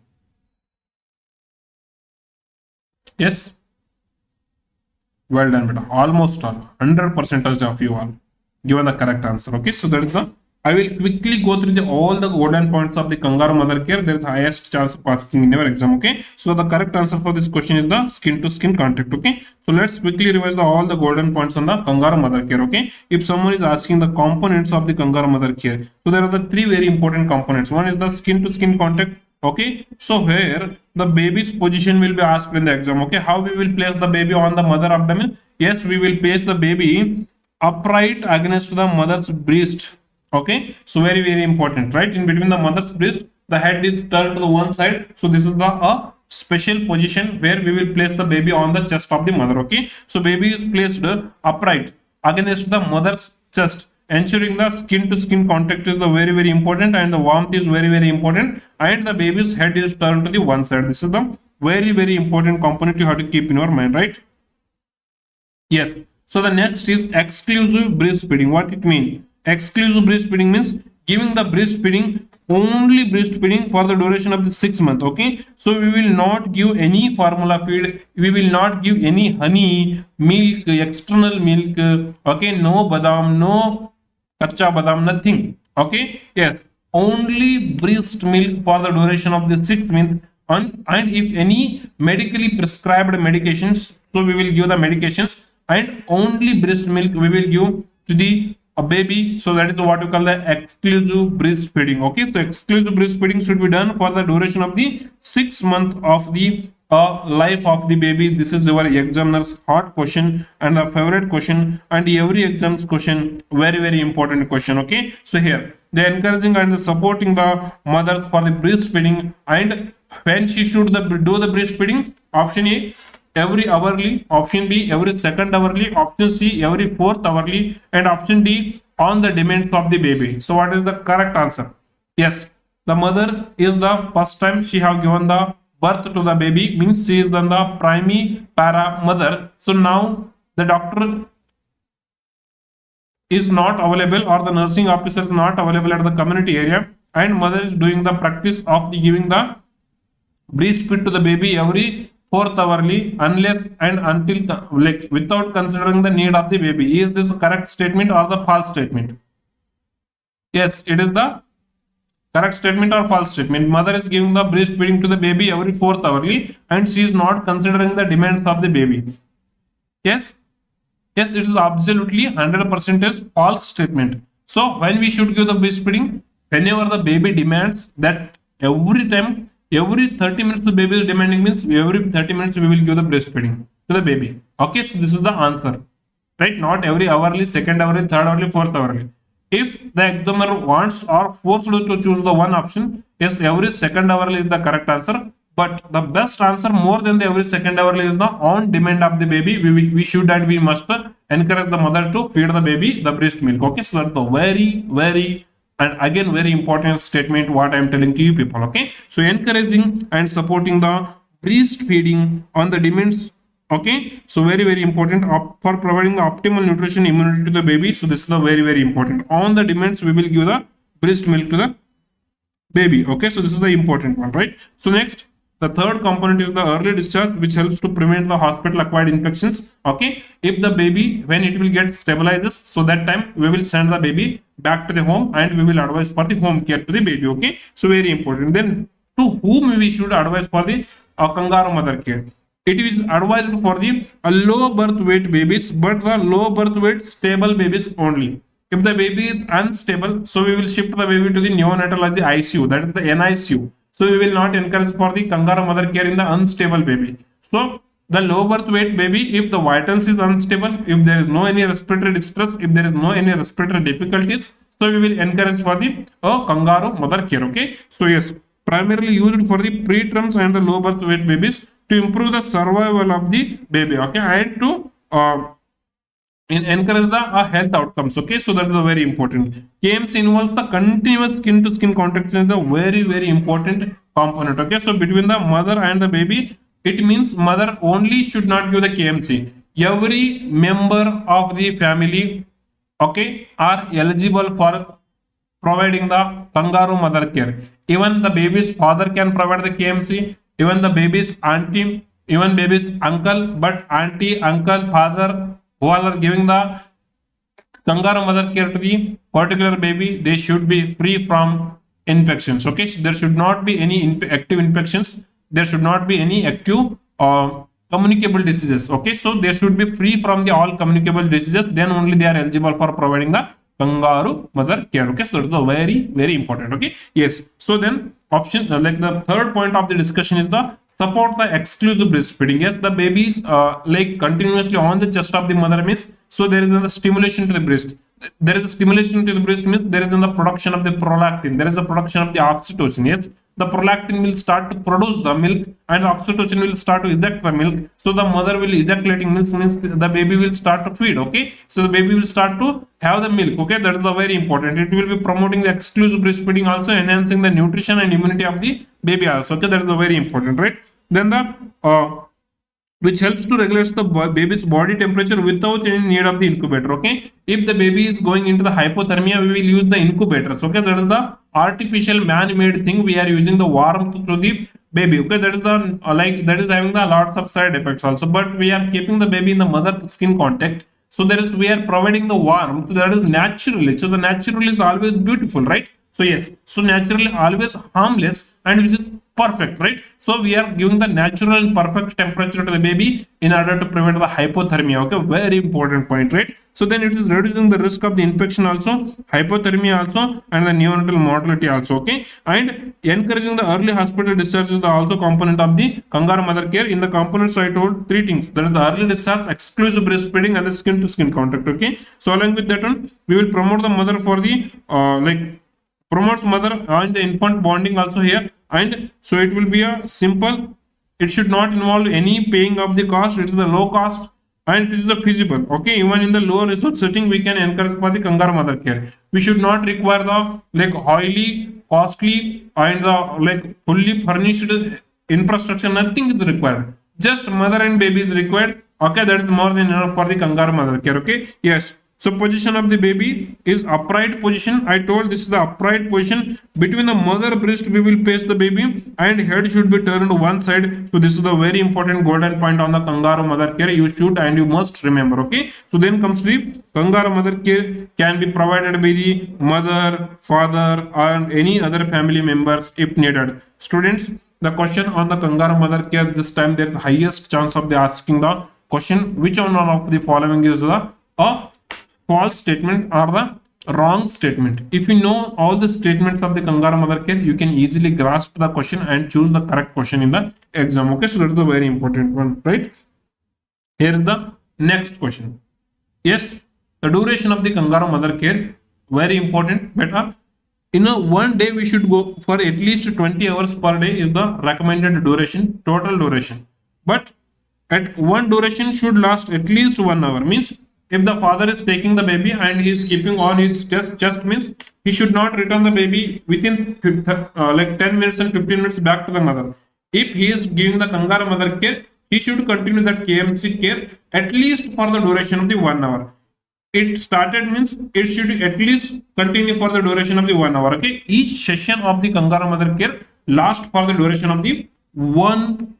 Yes. Well done, beta. Almost all. 100% of you all given the correct answer. Okay, so that is the. I will quickly go through all the golden points of the kangaroo mother care. There is highest chance of asking in your exam. Okay, so the correct answer for this question is the skin to skin contact. Okay, so let's quickly revise all the golden points on the kangaroo mother care. Okay, if someone is asking the components of the kangaroo mother care, so there are the three very important components. One is the skin to skin contact. Okay, so where the baby's position will be asked in the exam. Okay, how we will place the baby on the mother abdomen? Yes, we will place the baby upright against the mother's breast. Okay, so very important, right? In between the mother's breast, the head is turned to the one side. So this is the special position where we will place the baby on the chest of the mother. Okay, so baby is placed upright against the mother's chest, ensuring the skin to skin contact is the very important, and the warmth is very important, and the baby's head is turned to the one side. This is the very important component you have to keep in your mind, right? Yes. So the next is exclusive breastfeeding. What it means? Exclusive breastfeeding means giving the breastfeeding, only breastfeeding for the duration of the 6 months. Okay. So we will not give any formula feed. We will not give any honey, milk, external milk. Okay. No badam, no kacha badam, nothing. Okay. Yes. Only breast milk for the duration of the 6 months. And if any medically prescribed medications, so we will give the medications, and only breast milk we will give to the baby. So that is what we call the exclusive breastfeeding. Okay, so exclusive breastfeeding should be done for the duration of the 6 months of the life of the baby. This is our examiner's hot question and the favorite question, and every exam's question, very important question. Okay, so here they are encouraging and supporting the mothers for the breastfeeding, and when she should do the breastfeeding. Option A, every hourly. Option B, every second hourly. Option C, every fourth hourly. And option D, on the demands of the baby. So what is the correct answer? Yes, the mother is the first time she have given the birth to the baby, means she is then the primary para mother. So now the doctor is not available, or the nursing officer is not available at the community area, and mother is doing the practice of the giving the breastfeed to the baby every fourth hourly, unless and until like without considering the need of the baby. Is this a correct statement or the false statement? Yes, it is the correct statement or false statement. Mother is giving the breastfeeding to the baby every fourth hourly, and she is not considering the demands of the baby. Yes, yes, it is absolutely 100% is false statement. So when we should give the breastfeeding? Whenever the baby demands that. Every time, every 30 minutes the baby is demanding, means every 30 minutes we will give the breastfeeding to the baby. Okay, so this is the answer, right? Not every hourly, second hourly, third hourly, fourth hourly. If the examiner wants or forced to choose the one option, yes, every second hourly is the correct answer. But the best answer, more than the every second hourly, is the on demand of the baby. We should and we must encourage the mother to feed the baby the breast milk. Okay, so that's the very and again very important statement what I am telling to you people. Okay, so encouraging and supporting the breastfeeding on the demands. Okay, so very important for providing the optimal nutrition immunity to the baby. So this is the very important. On the demands we will give the breast milk to the baby. Okay, so this is the important one, right? So next, the third component is the early discharge, which helps to prevent the hospital acquired infections. Okay, if the baby, when it will get stabilizes, so that time we will send the baby back to the home, and we will advise for the home care to the baby. Okay, so very important. Then to whom we should advise for the kangaroo mother care? It is advised for the low birth weight babies, but the low birth weight stable babies only. If the baby is unstable, so we will shift the baby to the neonatology ICU, that is the NICU. So we will not encourage for the kangaroo mother care in the unstable baby. So the low birth weight baby, if the vitals is unstable, if there is no any respiratory distress, if there is no any respiratory difficulties, so we will encourage for the kangaroo mother care. Okay, so yes, primarily used for the preterms and the low birth weight babies to improve the survival of the baby. Okay, and to encourage the health outcomes. Okay, so that is very important. KMC involves the continuous skin to skin contact, is the very important component. Okay, so between the mother and the baby, it means mother only should not give the KMC. Every member of the family, okay, are eligible for providing the kangaroo mother care. Even the baby's father can provide the KMC, even the baby's auntie, even baby's uncle, but auntie, uncle, father, who are giving the kangaroo mother care to the particular baby, they should be free from infections. Okay, so there should not be any active infections, there should not be any active communicable diseases. Okay, so they should be free from the all communicable diseases, then only they are eligible for providing the kangaroo mother care. Okay, so that is very important. Okay, yes, so then option like the third point of the discussion is the support the exclusive breastfeeding. Yes, the babies like continuously on the chest of the mother means, so there is a stimulation to the breast. There is a stimulation to the breast means there is the production of the prolactin, there is a production of the oxytocin. Yes, the prolactin will start to produce the milk and the oxytocin will start to eject the milk. So the mother will ejaculating milk, means the baby will start to feed. Okay, so the baby will start to have the milk. Okay, that is the very important. It will be promoting the exclusive breastfeeding, also enhancing the nutrition and immunity of the baby also. Okay, that is the very important, right? Then the which helps to regulate the baby's body temperature without any need of the incubator. Okay, if the baby is going into the hypothermia, we will use the incubators. Okay, that is the artificial man-made thing. We are using the warmth to the baby. Okay, that is the that is having the lots of side effects also, but we are keeping the baby in the mother skin contact. So there is, we are providing the warmth that is naturally. So the natural is always beautiful, right? So yes, so naturally always harmless, and which is perfect, right? So we are giving the natural and perfect temperature to the baby in order to prevent the hypothermia. Okay, very important point, right? So then it is reducing the risk of the infection also, hypothermia also, and the neonatal mortality also. Okay, and encouraging the early hospital discharge is the also component of the Kangaroo mother care. In the components I told three things: that is the early discharge, exclusive breastfeeding, and the skin to skin contact. Okay, so along with that one, we will promote the mother for the promotes mother and the infant bonding also here. And so it will be a simple, it should not involve any paying of the cost. It is the low cost and it is the feasible. Okay, even in the low resource setting, we can encourage for the Kangaroo mother care. We should not require the highly costly and the fully furnished infrastructure. Nothing is required, just mother and baby is required. Okay, that is more than enough for the Kangaroo mother care. Okay, yes. So position of the baby is upright position. I told this is the upright position. Between the mother breast, we will place the baby and head should be turned to one side. So this is the very important golden point on the Kangaroo mother care. You should and you must remember. Okay. So then comes the Kangaroo mother care can be provided by the mother, father, and any other family members if needed. Students, the question on the Kangaroo mother care, this time there is highest chance of the asking the question, which one of the following is the false statement or the wrong statement. If you know all the statements of the Kangaroo mother care, you can easily grasp the question and choose the correct question in the exam. Okay, so that's the very important one, right? Here is the next question. Yes, the duration of the Kangaroo mother care, very important. But in a one day, we should go for at least 20 hours per day is the recommended duration, total duration. But at one duration should last at least 1 hour. Means if the father is taking the baby and he is keeping on his chest, means he should not return the baby within 10 minutes and 15 minutes back to the mother. If he is giving the Kangaroo mother care, he should continue that KMC care at least for the duration of the 1 hour. It started means it should at least continue for the duration of the 1 hour. Okay, each session of the Kangaroo mother care lasts for the duration of the one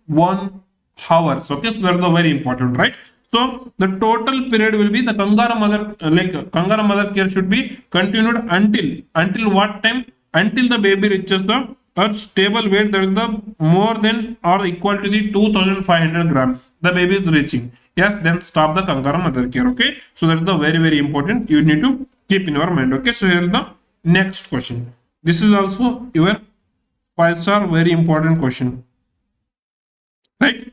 hours. Okay, so that's the very important, right? So the total period will be the Kangaroo mother care should be continued until what time? Until the baby reaches the stable weight that is the more than or equal to the 2500 grams. The baby is reaching. Yes, then stop the Kangaroo mother care. Okay, so that's the very important. You need to keep in your mind. Okay, so here's the next question. This is also your 5-star very important question, right?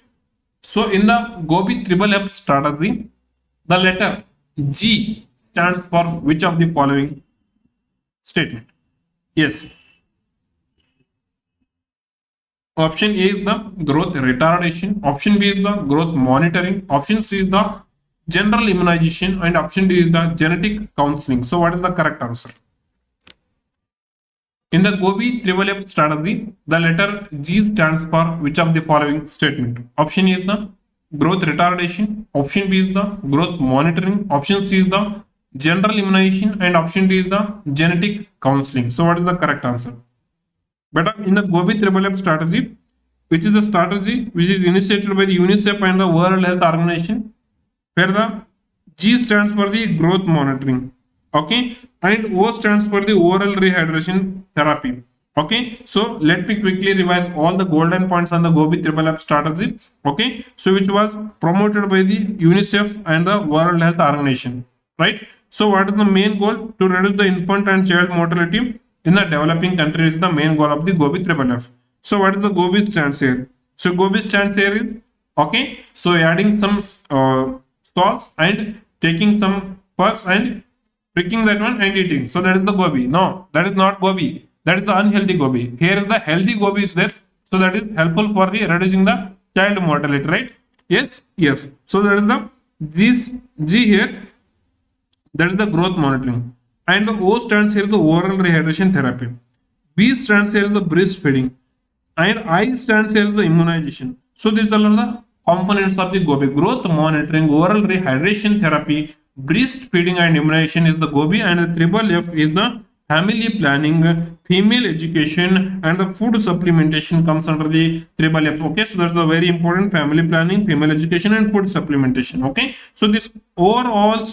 So in the GOBI-FFF strategy, the letter G stands for which of the following statement? Yes. Option A is the growth retardation. Option B is the growth monitoring. Option C is the general immunization. And option D is the genetic counseling. So what is the correct answer? In the GOBI-FFF strategy, the letter G stands for which of the following statement? Option A is the growth retardation. Option B is the growth monitoring. Option C is the general immunization. And option D is the genetic counseling. So what is the correct answer? But in the GOBI-FFF strategy, which is a strategy which is initiated by the UNICEF and the World Health Organization, where the G stands for the growth monitoring. Okay, and O stands for the oral rehydration therapy. Okay, so let me quickly revise all the golden points on the GOBI-FFF strategy. Okay, so which was promoted by the UNICEF and the World Health Organization, right? So what is the main goal? To reduce the infant and child mortality in the developing countries is the main goal of the GOBI-FFF. So what is the GOBI stance here? So GOBI stance here is, okay, so adding some salts and taking some puffs and pricking that one and eating. So that is the GOBI. No, that is not GOBI. That is the unhealthy GOBI. Here is the healthy GOBI is there. So that is helpful for the reducing the child mortality, right? Yes, yes. So that is the G here. That is the growth monitoring. And the O stands here is the oral rehydration therapy. B stands here is the breastfeeding. And I stands here is the immunization. So these are the components of the GOBI. Growth monitoring, oral rehydration therapy, breastfeeding and immunization is the GOBI, and the triple F is the family planning, female education, and the food supplementation comes under the triple F. Okay, so that's the very important: family planning, female education, and food supplementation. Okay, so this overall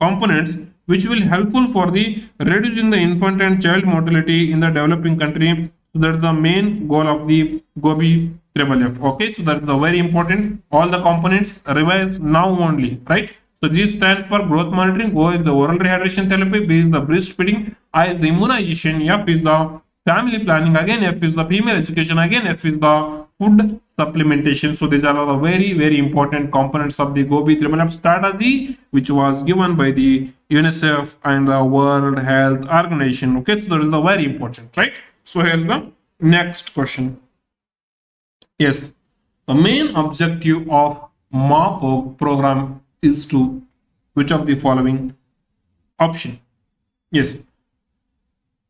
components which will helpful for the reducing the infant and child mortality in the developing country. So that's the main goal of the GOBI triple F. Okay, so that's the very important. All the components revise now only, right? So G stands for growth monitoring, O is the oral rehydration therapy, B is the breastfeeding, I is the immunization, F is the family planning, again F is the female education, again F is the food supplementation. So these are the very important components of the GOBI triple F strategy, which was given by the UNICEF and the World Health Organization. Okay, so that is the very important, right? So here's the next question. Yes, the main objective of MAPO program is to which of the following option? Yes,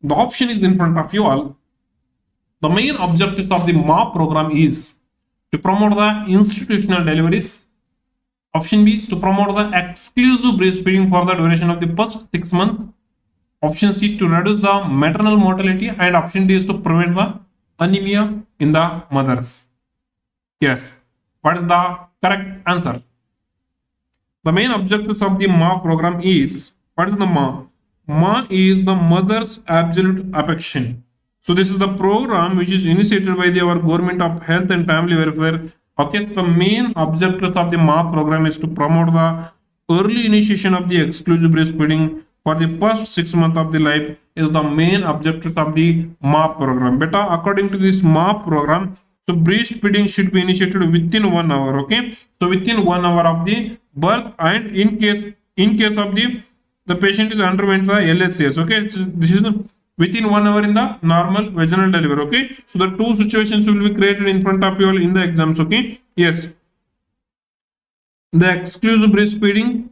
the option is in front of you all. The main objectives of the MAP program is to promote the institutional deliveries. Option B is to promote the exclusive breastfeeding for the duration of the first 6 months. Option C to reduce the maternal mortality, and option D is to prevent the anemia in the mothers. Yes, what is the correct answer? The main objectives of the MA program is, what is the MA? MA is the mother's absolute affection. So this is the program which is initiated by our Government of Health and Family Welfare. Okay, so the main objectives of the MA program is to promote the early initiation of the exclusive breastfeeding for the first 6 months of the life is the main objectives of the MA program. Beta, according to this MA program, so breastfeeding should be initiated within 1 hour. Okay, so within 1 hour of the birth, and in case of the patient is underwent the LSCS. Okay, this is within 1 hour in the normal vaginal delivery. Okay, so the two situations will be created in front of you all in the exams. Okay, yes, the exclusive breastfeeding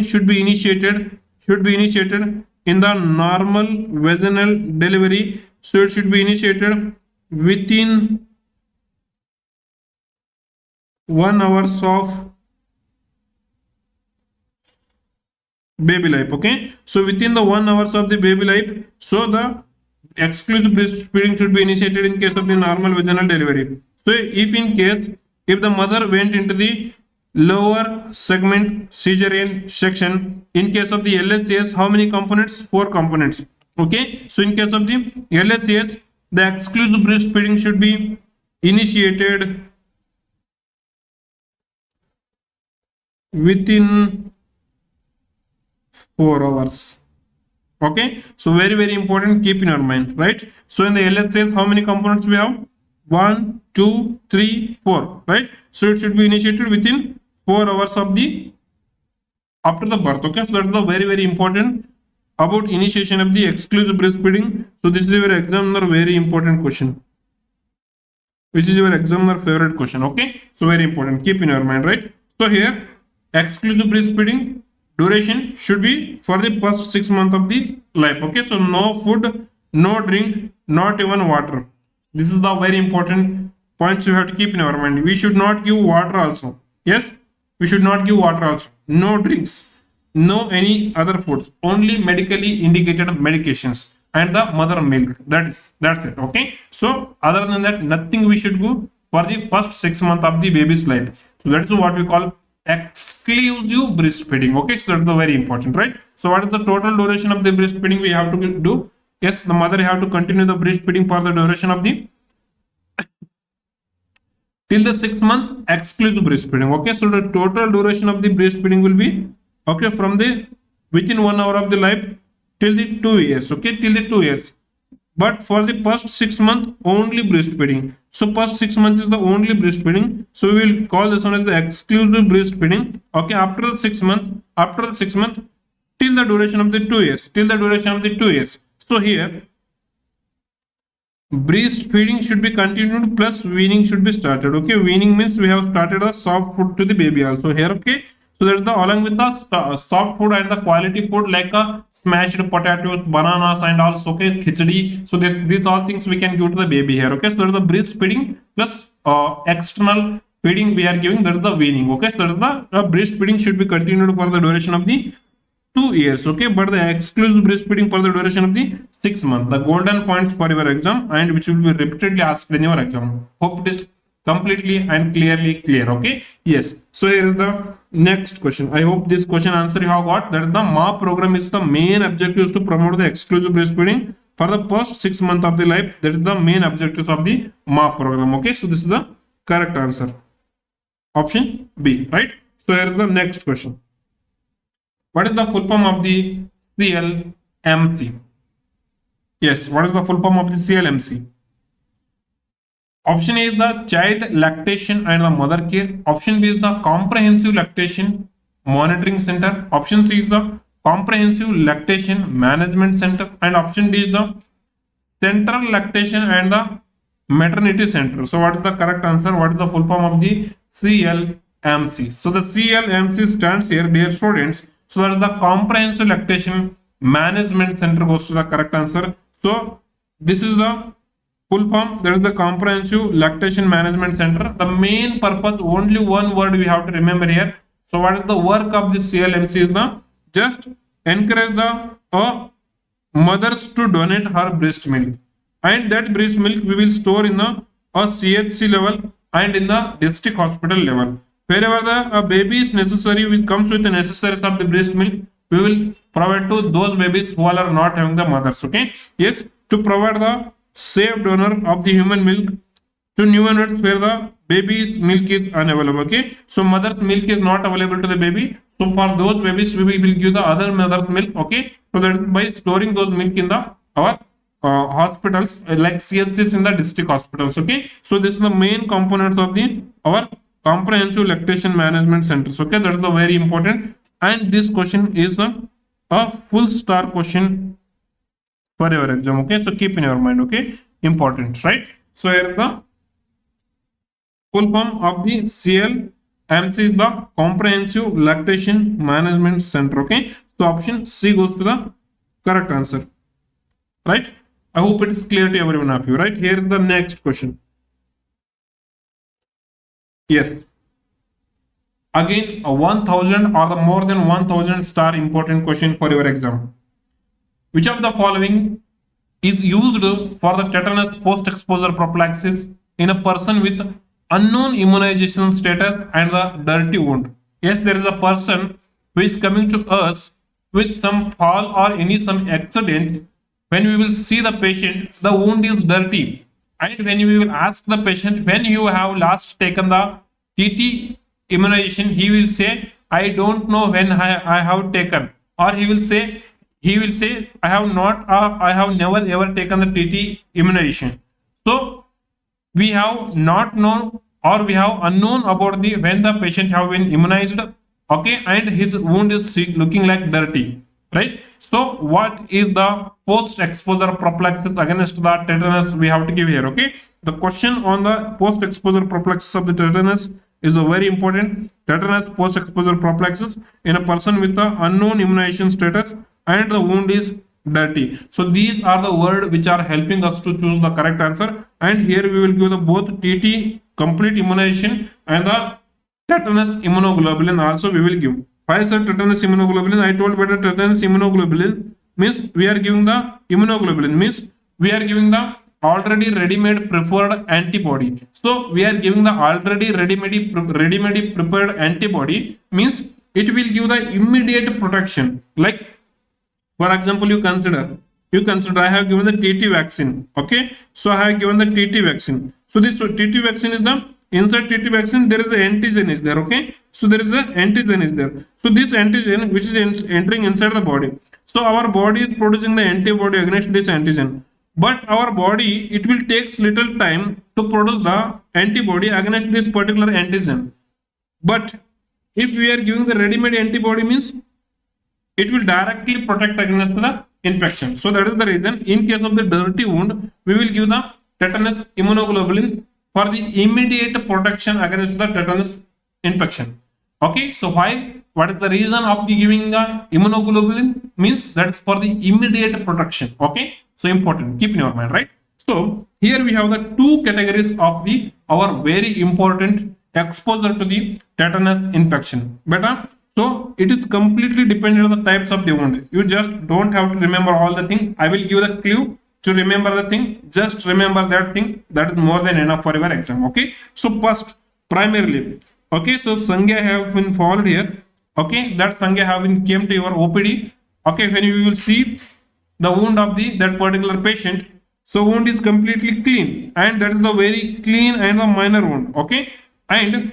should be initiated in the normal vaginal delivery. So it should be initiated within 1 hour of baby life. Okay, so within the 1 hour of the baby life, so the exclusive breastfeeding should be initiated in case of the normal vaginal delivery. So if the mother went into the lower segment cesarean section, in case of the LSCS, how many components? 4 components. Okay, so in case of the LSCS, the exclusive breastfeeding should be initiated within 4 hours. Okay, so very important, keep in your mind, right? So in the LSCS, how many components we have? 1, 2, 3, 4, right? So it should be initiated within 4 hours of the after the birth. Okay, so that is the very important about initiation of the exclusive breastfeeding. So this is your examiner very important question, which is your examiner favorite question. Okay, so very important, keep in your mind, right? So here exclusive breastfeeding duration should be for the first 6 months of the life. Okay, so no food, no drink, not even water. This is the very important points you have to keep in our mind. We should not give water also. Yes, we should not give water also. No drinks, no any other foods, only medically indicated medications and the mother milk. That's it. Okay, so other than that, nothing we should do for the first 6 months of the baby's life. So that's what we call exclusive breastfeeding. Okay, so that's the very important, right? So what is the total duration of the breastfeeding we have to do? Yes, the mother have to continue the breastfeeding for the duration of the till the 6 month exclusive breastfeeding. Okay, so the total duration of the breastfeeding will be, okay, from the within 1 hour of the life till the 2 years. Okay, till the 2 years. But for the first 6 months only breastfeeding. So first 6 months is the only breastfeeding. So we will call this one as the exclusive breastfeeding. Okay, after the 6 month, till the duration of the 2 years. Till the duration of the 2 years. So here, breastfeeding should be continued plus weaning should be started. Okay, weaning means we have started a soft food to the baby also here. Okay, so that is the along with the soft food and the quality food like smashed potatoes, bananas, and also okay khichdi. So that these all things we can give to the baby here. Okay, so that is the breastfeeding plus external feeding we are giving. That is the weaning. Okay, so that is the breastfeeding should be continued for the duration of the 2 years, okay, but the exclusive breastfeeding for the duration of the 6 months. The golden points for your exam and which will be repeatedly asked in your exam. Hope it is completely and clearly clear, okay. Yes, so here is the next question. I hope this question answer you have got. That is the MA program is the main objective is to promote the exclusive breastfeeding for the first 6 months of the life. That is the main objectives of the MA program, okay. So this is the correct answer, option B, right. So here is the next question. What is the full form of the CLMC? Yes, what is the full form of the CLMC? Option A is the child lactation and the mother care. Option B is the comprehensive lactation monitoring center. Option C is the comprehensive lactation management center. And option D is the central lactation and the maternity center. So what is the correct answer? What is the full form of the CLMC? So the CLMC stands here, dear students. So that is the comprehensive lactation management center goes to the correct answer. So this is the full form, that is the comprehensive lactation management center. The main purpose, only one word we have to remember here. So what is the work of the CLMC is the just encourage the mothers to donate her breast milk, and that breast milk we will store in the CHC level and in the district hospital level. Wherever the baby is necessary, which comes with the necessaries of the breast milk, we will provide to those babies who are not having the mothers. Okay. Yes, to provide the safe donor of the human milk to newborns where the baby's milk is unavailable. Okay. So mother's milk is not available to the baby. So for those babies, we will give the other mother's milk. Okay. So that is by storing those milk in the our hospitals like CHCs in the district hospitals. Okay. So this is the main components of the our comprehensive lactation management centers. Okay, that is the very important, and this question is a full star question for your exam. Okay, so keep in your mind. Okay, important, right? So here is the full form of the CLMC is the comprehensive lactation management center. Okay, so option C goes to the correct answer, right? I hope it is clear to every one of you, right? Here is the next question. Yes. Again, a 1000 or the more than 1000 star important question for your exam. Which of the following is used for the tetanus post-exposure prophylaxis in a person with unknown immunization status and the dirty wound? Yes, there is a person who is coming to us with some fall or any some accident. When we will see the patient, the wound is dirty. And when we will ask the patient, when you have last taken the TT immunization, he will say, I don't know when I have taken, or he will say I have not, I have never ever taken the TT immunization. So we have not known or we have unknown about the when the patient have been immunized, okay, and his wound is looking like dirty, right? So what is the post exposure prophylaxis against the tetanus we have to give here? Okay, the question on the post exposure prophylaxis of the tetanus is a very important. Tetanus post exposure prophylaxis in a person with the unknown immunization status and the wound is dirty. So these are the words which are helping us to choose the correct answer, and here we will give the both TT complete immunization and the tetanus immunoglobulin also we will give. Why I said tetanus immunoglobulin? I told better tetanus immunoglobulin means we are giving the immunoglobulin means we are giving the already ready-made preferred antibody. So we are giving the already ready-made prepared antibody means it will give the immediate protection. Like for example, you consider I have given the TT vaccine. Okay, so I have given the TT vaccine. So this TT vaccine is the inside TT vaccine there is the antigen is there. Okay, so there is the antigen is there. So this antigen which is entering inside the body. So our body is producing the antibody against this antigen. But our body, it will take little time to produce the antibody against this particular antigen. But if we are giving the ready-made antibody means it will directly protect against the infection. So that is the reason in case of the dirty wound, we will give the tetanus immunoglobulin for the immediate protection against the tetanus infection. Okay, so why? What is the reason of the giving the immunoglobulin? Means that is for the immediate protection. Okay, so important. Keep in your mind, right? So here we have the two categories of the our very important exposure to the tetanus infection. Better. So it is completely dependent on the types of the wound. You just don't have to remember all the thing. I will give the clue to remember the thing. Just remember that thing. That is more than enough for your exam. Okay. So first, primarily, okay. So Sangha have been followed here. Okay, that Sangha have been came to your OPD. Okay, when you will see the wound of the that particular patient, so wound is completely clean, and that is the very clean and the minor wound. Okay, and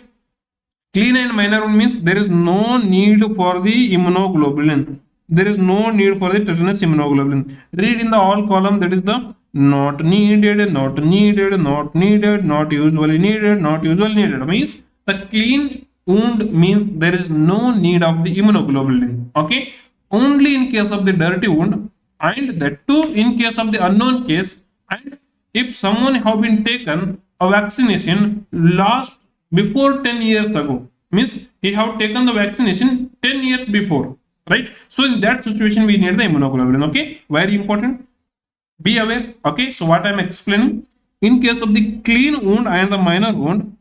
clean and minor wound means there is no need for the immunoglobulin. There is no need for the tetanus immunoglobulin. Read in the all column, that is the not needed, not needed, not needed, not usually needed, not usually needed. Means the clean wound means there is no need of the immunoglobulin. Okay, only in case of the dirty wound, and that too in case of the unknown case, and if someone have been taken a vaccination last before 10 years ago, means he have taken the vaccination 10 years before, right? So in that situation we need the immunoglobulin. Okay, very important, be aware. Okay, so what I am explaining, in case of the clean wound and the minor wound,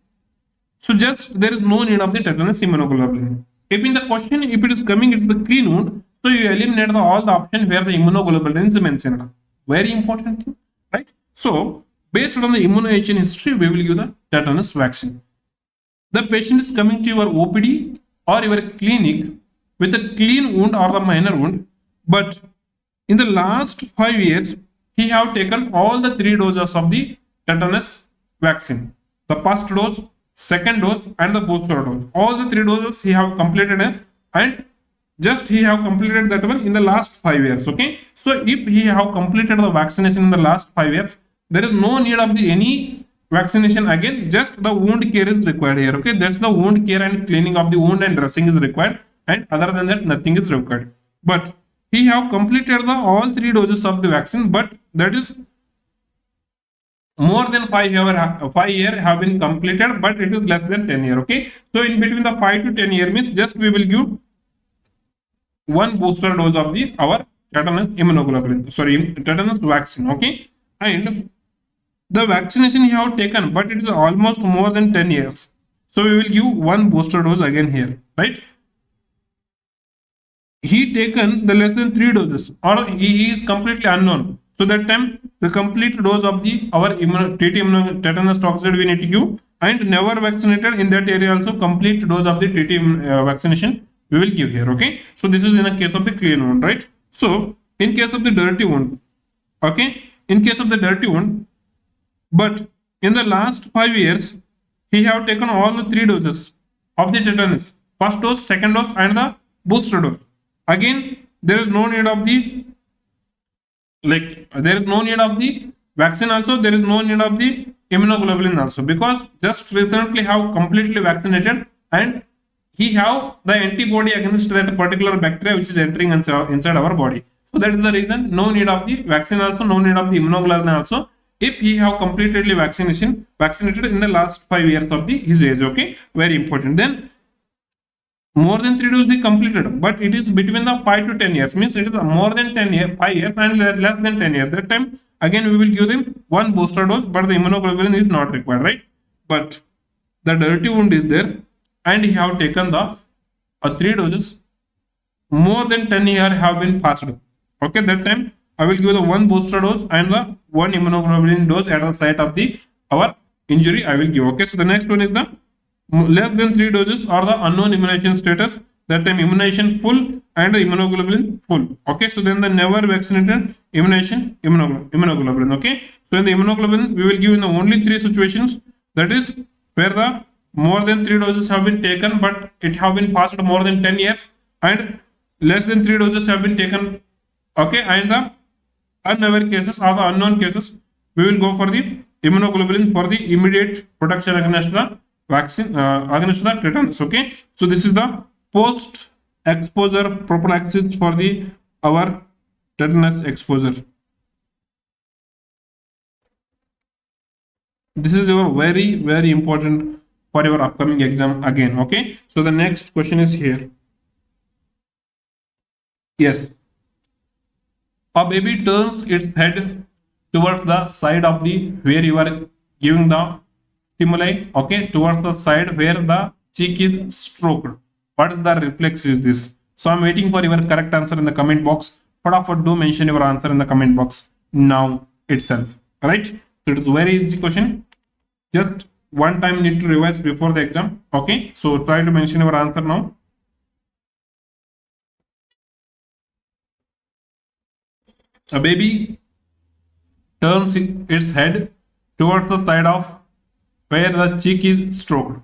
so just there is no need of the tetanus immunoglobulin. If in the question, if it is coming, it's the clean wound, so you eliminate all the option where the immunoglobulin is mentioned. Very important thing, right? So based on the immunization history, we will give the tetanus vaccine. The patient is coming to your OPD or your clinic with a clean wound or the minor wound, but in the last 5 years, he have taken all the 3 doses of the tetanus vaccine. The first dose, second dose, and the booster dose. All the 3 doses he have completed, and just he have completed that one in the last 5 years. Okay, so if he have completed the vaccination in the last 5 years, there is no need of the any vaccination again, just the wound care is required here. Okay, that's the wound care and cleaning of the wound and dressing is required, and other than that nothing is required. But he have completed the all 3 doses of the vaccine, but that is more than 5 year have been completed, but it is less than 10 year. Okay, so in between the 5 to 10 year means just we will give one booster dose of the our tetanus immunoglobulin, sorry, tetanus vaccine. Okay, and the vaccination you have taken, but it is almost more than 10 years, so we will give one booster dose again here, right? He taken the less than 3 doses, or he is completely unknown, so that time the complete dose of the our tetanus toxoid we need to give, and never vaccinated in that area also complete dose of the vaccination we will give here. Okay, so this is in a case of the clean wound, right? So in case of the dirty wound, okay, in case of the dirty wound, but in the last 5 years, he have taken all the 3 doses of the tetanus, first dose, second dose, and the booster dose. Again, there is no need of the there is no need of the vaccine also, there is no need of the immunoglobulin also, because just recently have completely vaccinated, and he have the antibody against that particular bacteria which is entering inside our body. So that is the reason no need of the vaccine also, no need of the immunoglobulin also, if he have completely vaccinated in the last 5 years of his age. Okay, very important. Then more than 3 doses they completed, but it is between the 5 to 10 years, means it is more than 10 years, 5 years, and less than 10 years. That time again we will give them one booster dose, but the immunoglobulin is not required, right? But the dirty wound is there, and he have taken the 3 doses, more than 10 years have been passed. Okay, that time I will give the one booster dose and the one immunoglobulin dose at the site of the our injury I will give. Okay, so the next one is the less than 3 doses or the unknown immunization status. That time immunization full and the immunoglobulin full. Okay, so then the never vaccinated immunization immunoglobulin. Okay, so in the immunoglobulin we will give in the only 3 situations, that is where the more than 3 doses have been taken, but it have been passed more than 10 years, and less than 3 doses have been taken. Okay, and the unaware cases or the unknown cases, we will go for the immunoglobulin for the immediate protection against the vaccine against the tetanus. Okay, so this is the post exposure prophylaxis for the our tetanus exposure. This is your very important for your upcoming exam again. Okay, so the next question is here. Yes, a baby turns its head towards the side of the where you are giving the stimuli. Okay, towards the side where the cheek is stroked. What is the reflex is this? So I'm waiting for your correct answer in the comment box. Fatafa, do mention your answer in the comment box now itself. Right, so it is very easy question. Just one time need to revise before the exam. Okay, so try to mention your answer now. A baby turns its head towards the side of where the cheek is stroked.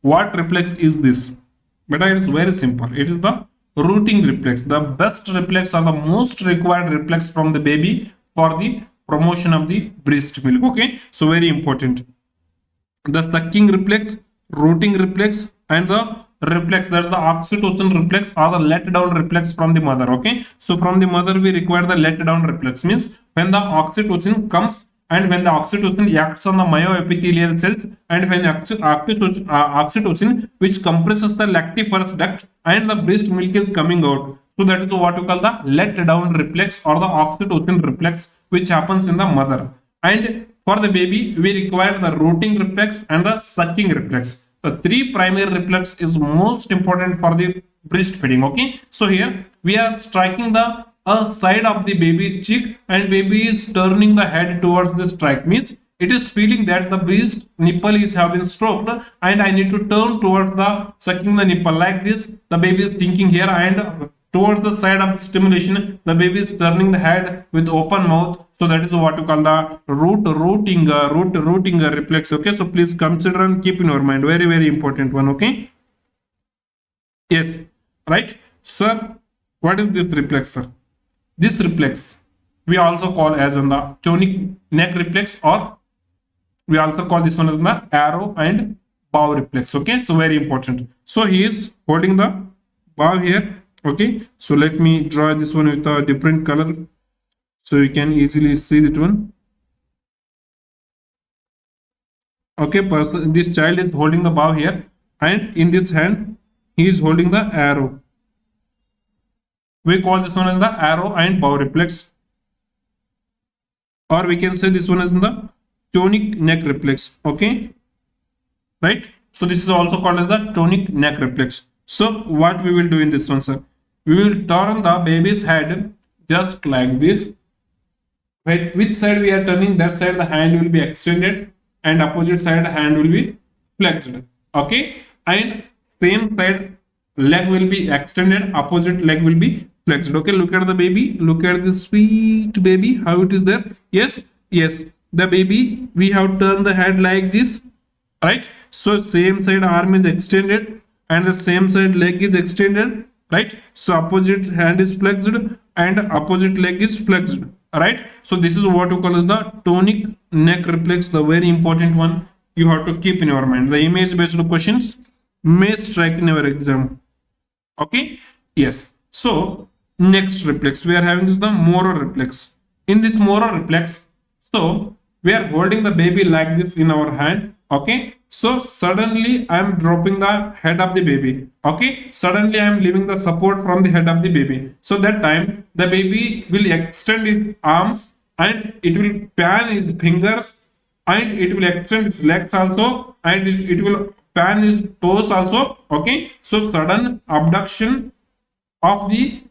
What reflex is this? But it is very simple. It is the rooting reflex. The best reflex or the most required reflex from the baby for the promotion of the breast milk. Okay, so very important. The sucking reflex, rooting reflex, and the reflex, that's the oxytocin reflex or the let down reflex from the mother. Okay, so from the mother we require the let down reflex, means when the oxytocin comes and when the oxytocin acts on the myoepithelial cells, and when oxytocin which compresses the lactiferous duct and the breast milk is coming out. So that is what we call the let down reflex or the oxytocin reflex, which happens in the mother. And for the baby, we require the rooting reflex and the sucking reflex. The three primary reflex is most important for the breastfeeding. Okay, so here we are striking the side of the baby's cheek, and baby is turning the head towards the strike, means it is feeling that the breast nipple is have been stroked and I need to turn towards the sucking the nipple like this. The baby is thinking here, and towards the side of the stimulation the baby is turning the head with open mouth. So that is what you call the rooting reflex. Okay, so please consider and keep in your mind, very important one. Okay, yes, right, sir. What is this reflex, sir? This reflex we also call as in the tonic neck reflex, or we also call this one as the arrow and bow reflex. Okay, so very important. So he is holding the bow here. Okay, so let me draw this one with a different color so you can easily see that one. Okay, this child is holding the bow here, and in this hand he is holding the arrow. We call this one as the arrow and bow reflex, or we can say this one is the tonic neck reflex. Okay, right, so this is also called as the tonic neck reflex. So what we will do in this one, sir, we will turn the baby's head just like this. Right, which side we are turning, that side the hand will be extended, and opposite side the hand will be flexed. Okay, and same side leg will be extended, opposite leg will be flexed. Okay, look at the baby, look at the sweet baby, how it is there. Yes, the baby, we have turned the head like this, right? So same side arm is extended and the same side leg is extended, right? So opposite hand is flexed and opposite leg is flexed, right? So this is what you call as the tonic neck reflex, the very important one you have to keep in your mind. The image based questions may strike in your exam. Okay, yes. So next reflex we are having is the Moro reflex. In this Moro reflex, so we are holding the baby like this in our hand. Okay, so suddenly I am dropping the head of the baby. Okay, suddenly I am leaving the support from the head of the baby. So that time the baby will extend his arms and it will pan his fingers, and it will extend its legs also, and it will pan his toes also. Okay, so sudden abduction of the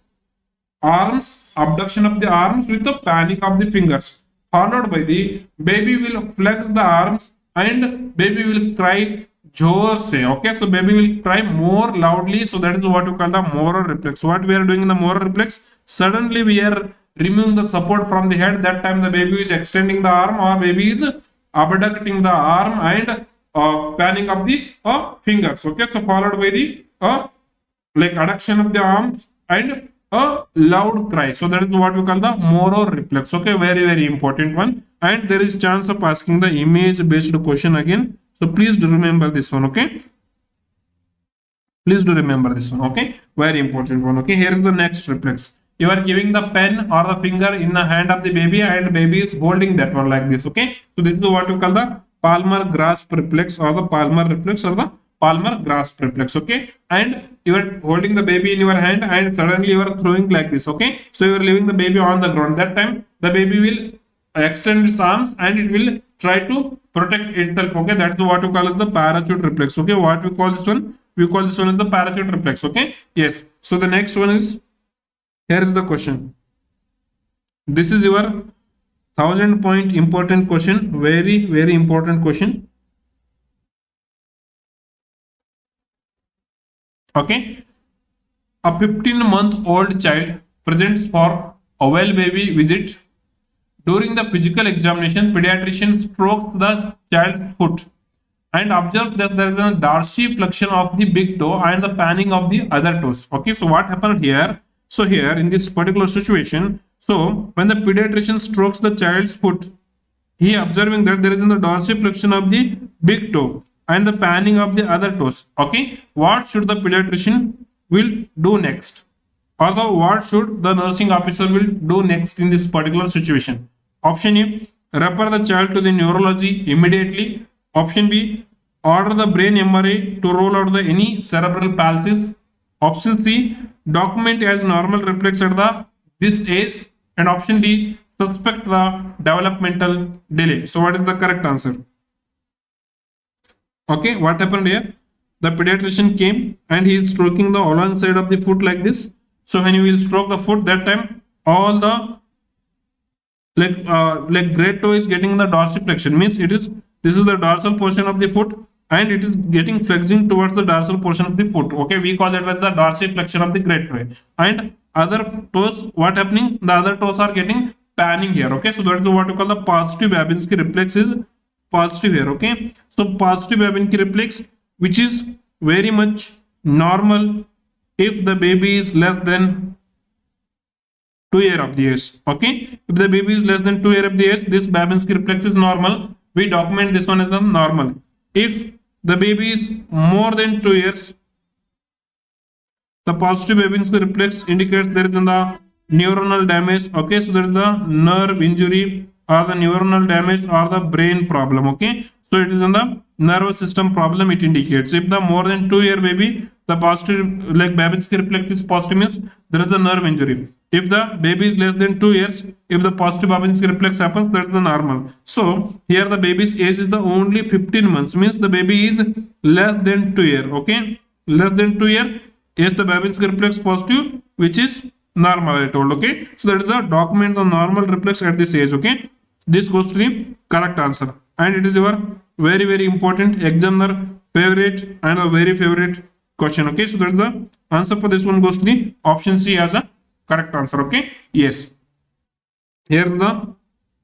arms, with the panning of the fingers, followed by the baby will flex the arms and baby will cry jorse. Okay, so baby will cry more loudly. So that is what you call the Moro reflex. What we are doing in the Moro reflex, suddenly we are removing the support from the head. That time the baby is extending the arm, or baby is abducting the arm and panning of the fingers. Okay, so followed by the like adduction of the arms and a loud cry. So that is what we call the Moro reflex. Okay, very important one. And there is chance of asking the image based question again. So please do remember this one. Okay. Please do remember this one. Okay, very important one. Okay, here is the next reflex. You are giving the pen or the finger in the hand of the baby, and baby is holding that one like this. Okay, so this is what you call the palmar grasp reflex, or the palmar reflex, or the palmar grasp reflex. Okay, and you are holding the baby in your hand, and suddenly you are throwing like this. Okay, so you are leaving the baby on the ground. That time the baby will extend its arms and it will try to protect itself. Okay, that's what you call as the parachute reflex. Okay, what we call this one? We call this one as the parachute reflex. Okay, yes. So the next one is, here is the question. This is your 1,000 point important question. Very, very important question. Okay, a 15-month-old child presents for a well baby visit. During the physical examination, pediatrician strokes the child's foot and observes that there is a dorsiflexion of the big toe and the panning of the other toes. Okay, so what happened here? So here in this particular situation, so when the pediatrician strokes the child's foot, he observing that there is a dorsiflexion of the big toe and the panning of the other toes. Okay, what should the pediatrician will do next? Or the, what should the nursing officer will do next in this particular situation? Option A, refer the child to the neurology immediately. Option B, order the brain MRI to rule out the any cerebral palsy. Option C, document as normal reflex at the this age. And option D, suspect the developmental delay. So what is the correct answer? Okay, what happened here? The pediatrician came and he is stroking the along side of the foot like this. So when you will stroke the foot, that time all the like great toe is getting the dorsiflexion, means it is, this is the dorsal portion of the foot and it is getting flexing towards the dorsal portion of the foot. Okay, we call that as the dorsiflexion of the great toe. And other toes, what happening? The other toes are getting panning here. Okay, so that is what you call the positive Babinski reflex is positive here. Okay, so positive Babinski reflex, which is very much normal if the baby is less than 2 years of the age. Okay, if the baby is less than 2 years of the age, this Babinski reflex is normal. We document this one as the normal. If the baby is more than 2 years, the positive Babinski reflex indicates there is the neuronal damage. Okay, so there is the nerve injury or the neuronal damage or the brain problem. Okay, so it is in the nervous system problem. It indicates if the more than 2 year baby, the positive like Babinski reflex is positive, means there is a nerve injury. If the baby is less than 2 years, if the positive Babinski reflex happens, that is the normal. So here the baby's age is the only 15 months, means the baby is less than 2 year. Okay, less than 2 year. Yes, the Babinski reflex positive, which is normal, I told. Okay, so that is the document the normal reflex at this age. Okay, this goes to the correct answer, and it is your very, very important examiner favorite and a very favorite question. Okay, so that's the answer for this one, goes to the option C as a correct answer. Okay, yes, here is the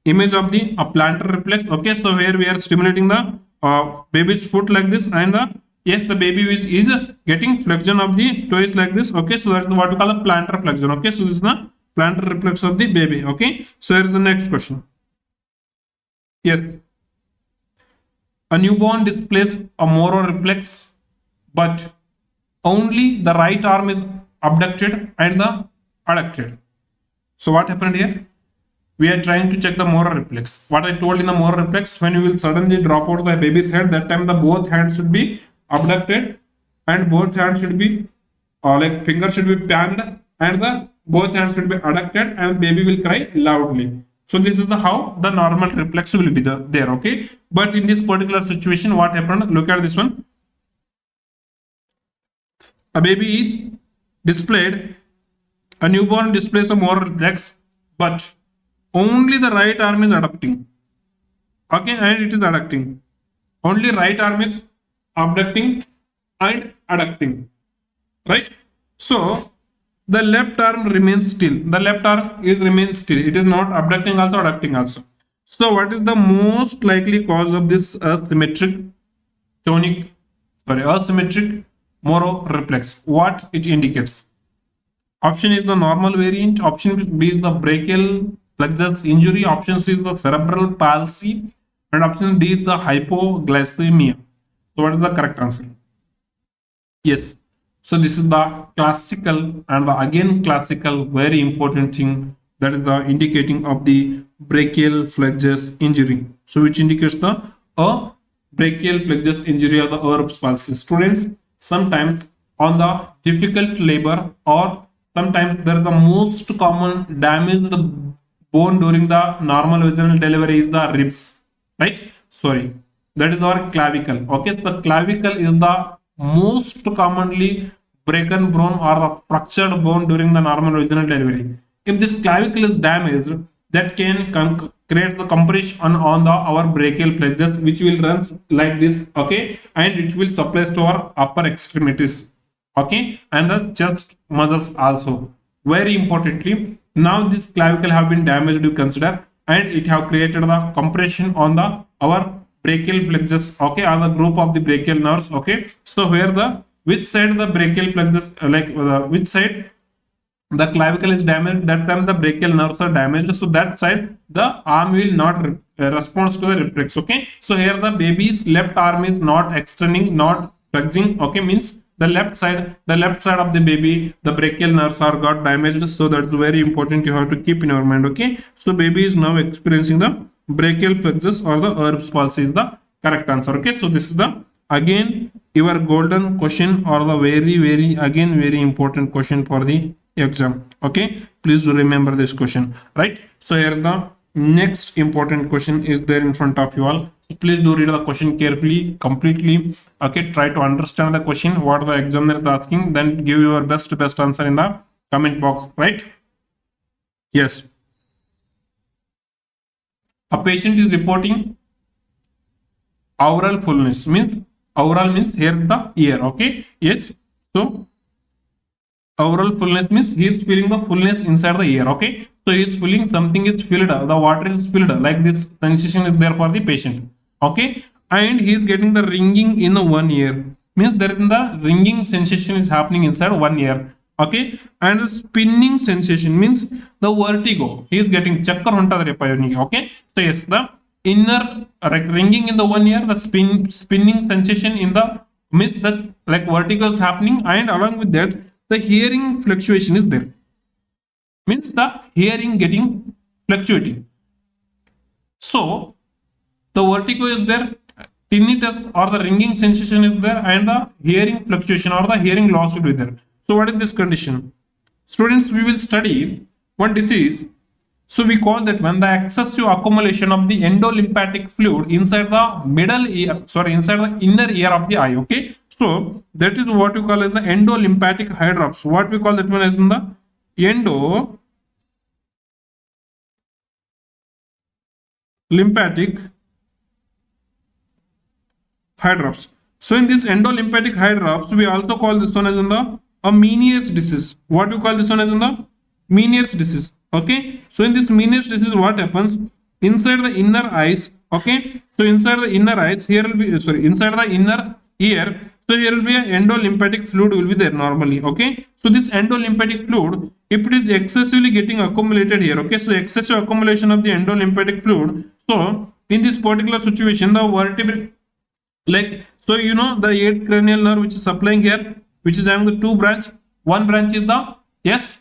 image of the plantar reflex. Okay, so where we are stimulating the baby's foot like this, and the yes, the baby is getting flexion of the toes like this. Okay, so that's what we call the plantar flexion. Okay, so this is the plantar reflex of the baby. Okay, so here is the next question. Yes, a newborn displays a Moro reflex, but only the right arm is abducted and the adducted. So what happened here? We are trying to check the Moro reflex. What I told in the Moro reflex, when you will suddenly drop out the baby's head, that time the both hands should be abducted and both hands should be like finger should be panned and the both hands should be adducted and baby will cry loudly. So this is the how the normal reflex will be there. Okay, but in this particular situation, what happened? Look at this one. A baby is displayed, a newborn displays a Moro reflex, but only the right arm is adducting. Okay, and it is adducting. Only right arm is abducting and adducting. Right? So the left arm remains still. The left arm is remains still. It is not abducting also, adducting also. So what is the most likely cause of this asymmetric Moro reflex? What it indicates? Option is the normal variant. Option B is the brachial plexus injury. Option C is the cerebral palsy. And option D is the hypoglycemia. So what is the correct answer? Yes. So this is the classical and the again classical very important thing, that is the indicating of the brachial flexus injury. So which indicates the brachial flexus injury or the Erb's palsy. Students, sometimes on the difficult labor or sometimes there is the most common damaged bone during the normal vaginal delivery is the ribs, right? Sorry, that is our clavicle. Okay, so the clavicle is the most commonly broken bone or the fractured bone during the normal vaginal delivery. If this clavicle is damaged, that can create the compression on the our brachial plexus, which will run like this. Okay, and it will supply to our upper extremities. Okay, and the chest muscles also. Very importantly, now this clavicle have been damaged, you consider, and it have created the compression on the our brachial plexus, okay, or the group of the brachial nerves. Okay, so where the which side the brachial plexus which side the clavicle is damaged, that time the brachial nerves are damaged, so that side the arm will not respond to the reflex. Okay, so here the baby's left arm is not extending, not flexing. Okay, means the left side of the baby, the brachial nerves are got damaged, so that's very important, you have to keep in your mind. Okay, so baby is now experiencing the brachial plexus or the Erb's palsy is the correct answer. Okay, so this is the again your golden question or the very again very important question for the exam. Okay, please do remember this question, right? So here's the next important question is there in front of you all. So please do read the question carefully, completely. Okay, try to understand the question, what the examiner is asking, then give your best answer in the comment box, right? Yes, a patient is reporting aural fullness, means aural means here the ear. Okay, yes, so aural fullness means he is feeling the fullness inside the ear. Okay, so he is feeling something is filled, the water is filled, like this sensation is there for the patient. Okay, and he is getting the ringing in the one ear, means there is the ringing sensation is happening inside one ear. Okay, and the spinning sensation means the vertigo, he is getting chakkar untadrepa ಇವನಿಗೆ. Okay, so yes, the inner ringing in the one ear, the spinning sensation in the means that like vertigo is happening, and along with that the hearing fluctuation is there, means the hearing getting fluctuating. So the vertigo is there, tinnitus or the ringing sensation is there, and the hearing fluctuation or the hearing loss will be there. So what is this condition? Students, we will study one disease. So we call that when the excessive accumulation of the endolymphatic fluid inside the middle ear, sorry, inside the inner ear of the eye. Okay, so that is what we call as the endolymphatic hydrops. What we call that one as in the endolymphatic hydrops. So in this endolymphatic hydrops, we also call this one as in the a Meniere's disease. What we call this one as in the Meniere's disease. Okay, so in this Meniere's disease, what happens inside the inner eyes? Okay, so inside the inner eyes, here will be inside the inner ear. So here will be an endolymphatic fluid will be there normally. Okay, so this endolymphatic fluid, if it is excessively getting accumulated here, okay, so excessive accumulation of the endolymphatic fluid. So in this particular situation, the vertebrae, like, so you know the eighth cranial nerve which is supplying here, which is having the two branch. One branch is the, yes,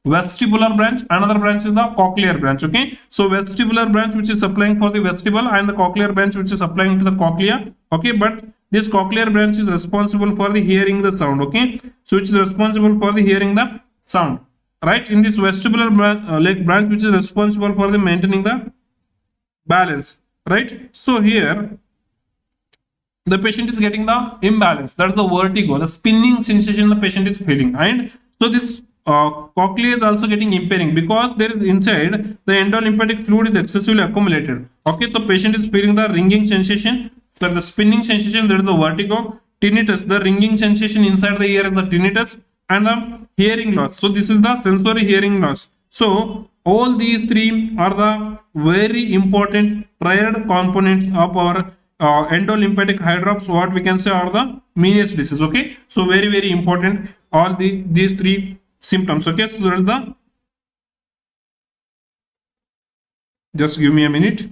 vestibular branch, another branch is the cochlear branch. Okay, so vestibular branch which is supplying for the vestibule, and the cochlear branch which is supplying to the cochlea. Okay, but this cochlear branch is responsible for the hearing the sound. Okay, so which is responsible for the hearing the sound, right? In this vestibular branch which is responsible for the maintaining the balance, right? So here the patient is getting the imbalance, that's the vertigo, the spinning sensation the patient is feeling, and so this cochlea is also getting impairing because there is inside the endolymphatic fluid is excessively accumulated. Okay, so patient is feeling the ringing sensation, so the spinning sensation, there is the vertigo, tinnitus, the ringing sensation inside the ear is the tinnitus, and the hearing loss. So this is the sensory hearing loss. So all these three are the very important triad components of our endolymphatic hydrops, what we can say are the Meniere's disease. Okay, so very important, all these three symptoms. Okay, so there is the, just give me a minute.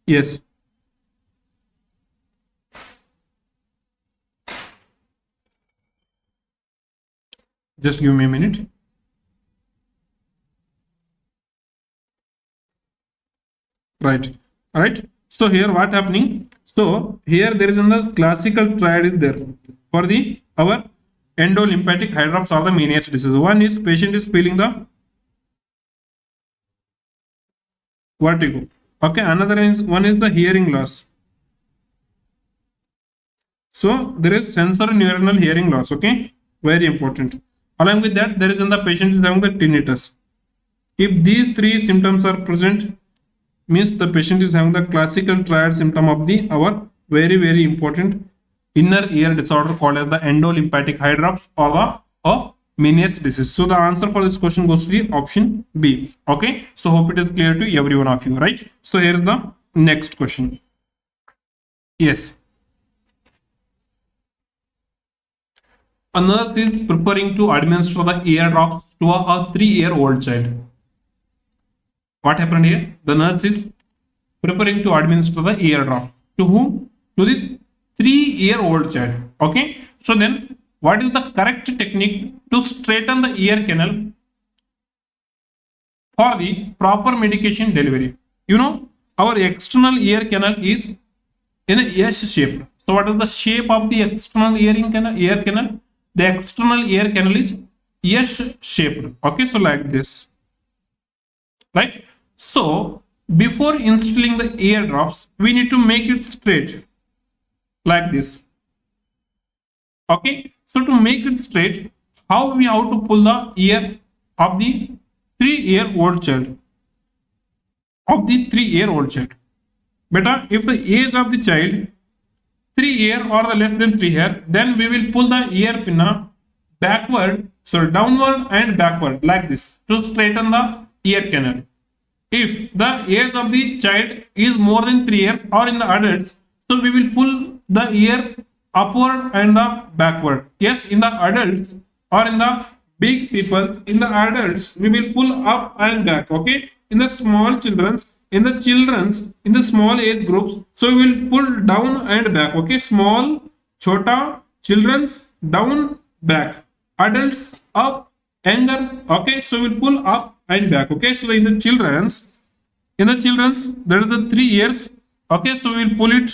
Yes, Just give me a minute. Right. All right. So here what happening? So here there is in the classical triad is there for the our endolymphatic hydrops or the Meniere's disease. One is patient is feeling the vertigo. Okay. Another is one is the hearing loss. So there is sensory neuronal hearing loss. Okay. Very important. Along with that, there is in the patient is having the tinnitus. If these three symptoms are present, means the patient is having the classical triad symptom of the our very important inner ear disorder called as the endolymphatic hydrops or the Meniere's disease. So the answer for this question goes to the option B. Okay, so hope it is clear to every one of you, right? So here is the next question. Yes, a nurse is preparing to administer the ear drops to a 3-year-old child. What happened here? The nurse is preparing to administer the ear drop to whom? To the 3-year-old child. Okay. So then, what is the correct technique to straighten the ear canal for the proper medication delivery? You know, our external ear canal is in a S shape. So what is the shape of the external ear canal? The external ear canal is S shaped. Okay. So like this. Right. So before installing the ear drops, we need to make it straight like this. Okay. So to make it straight, how we have to pull the ear of the 3-year-old child. Better, if the age of the child 3 year or the less than 3 year, then we will pull the ear pinna backward, so downward and backward like this to straighten the ear canal. If the age of the child is more than 3 years or in the adults, so we will pull the ear upward and the backward. Yes, in the adults or in the big people, in the adults, we will pull up and back. Okay. In the small children's, in the small age groups, so we will pull down and back. Okay. Small, chota, children's, down, back. Adults, up, younger. Okay. So we will pull up and back. Okay. So in the children's, there is the 3 years. Okay. So we will pull it.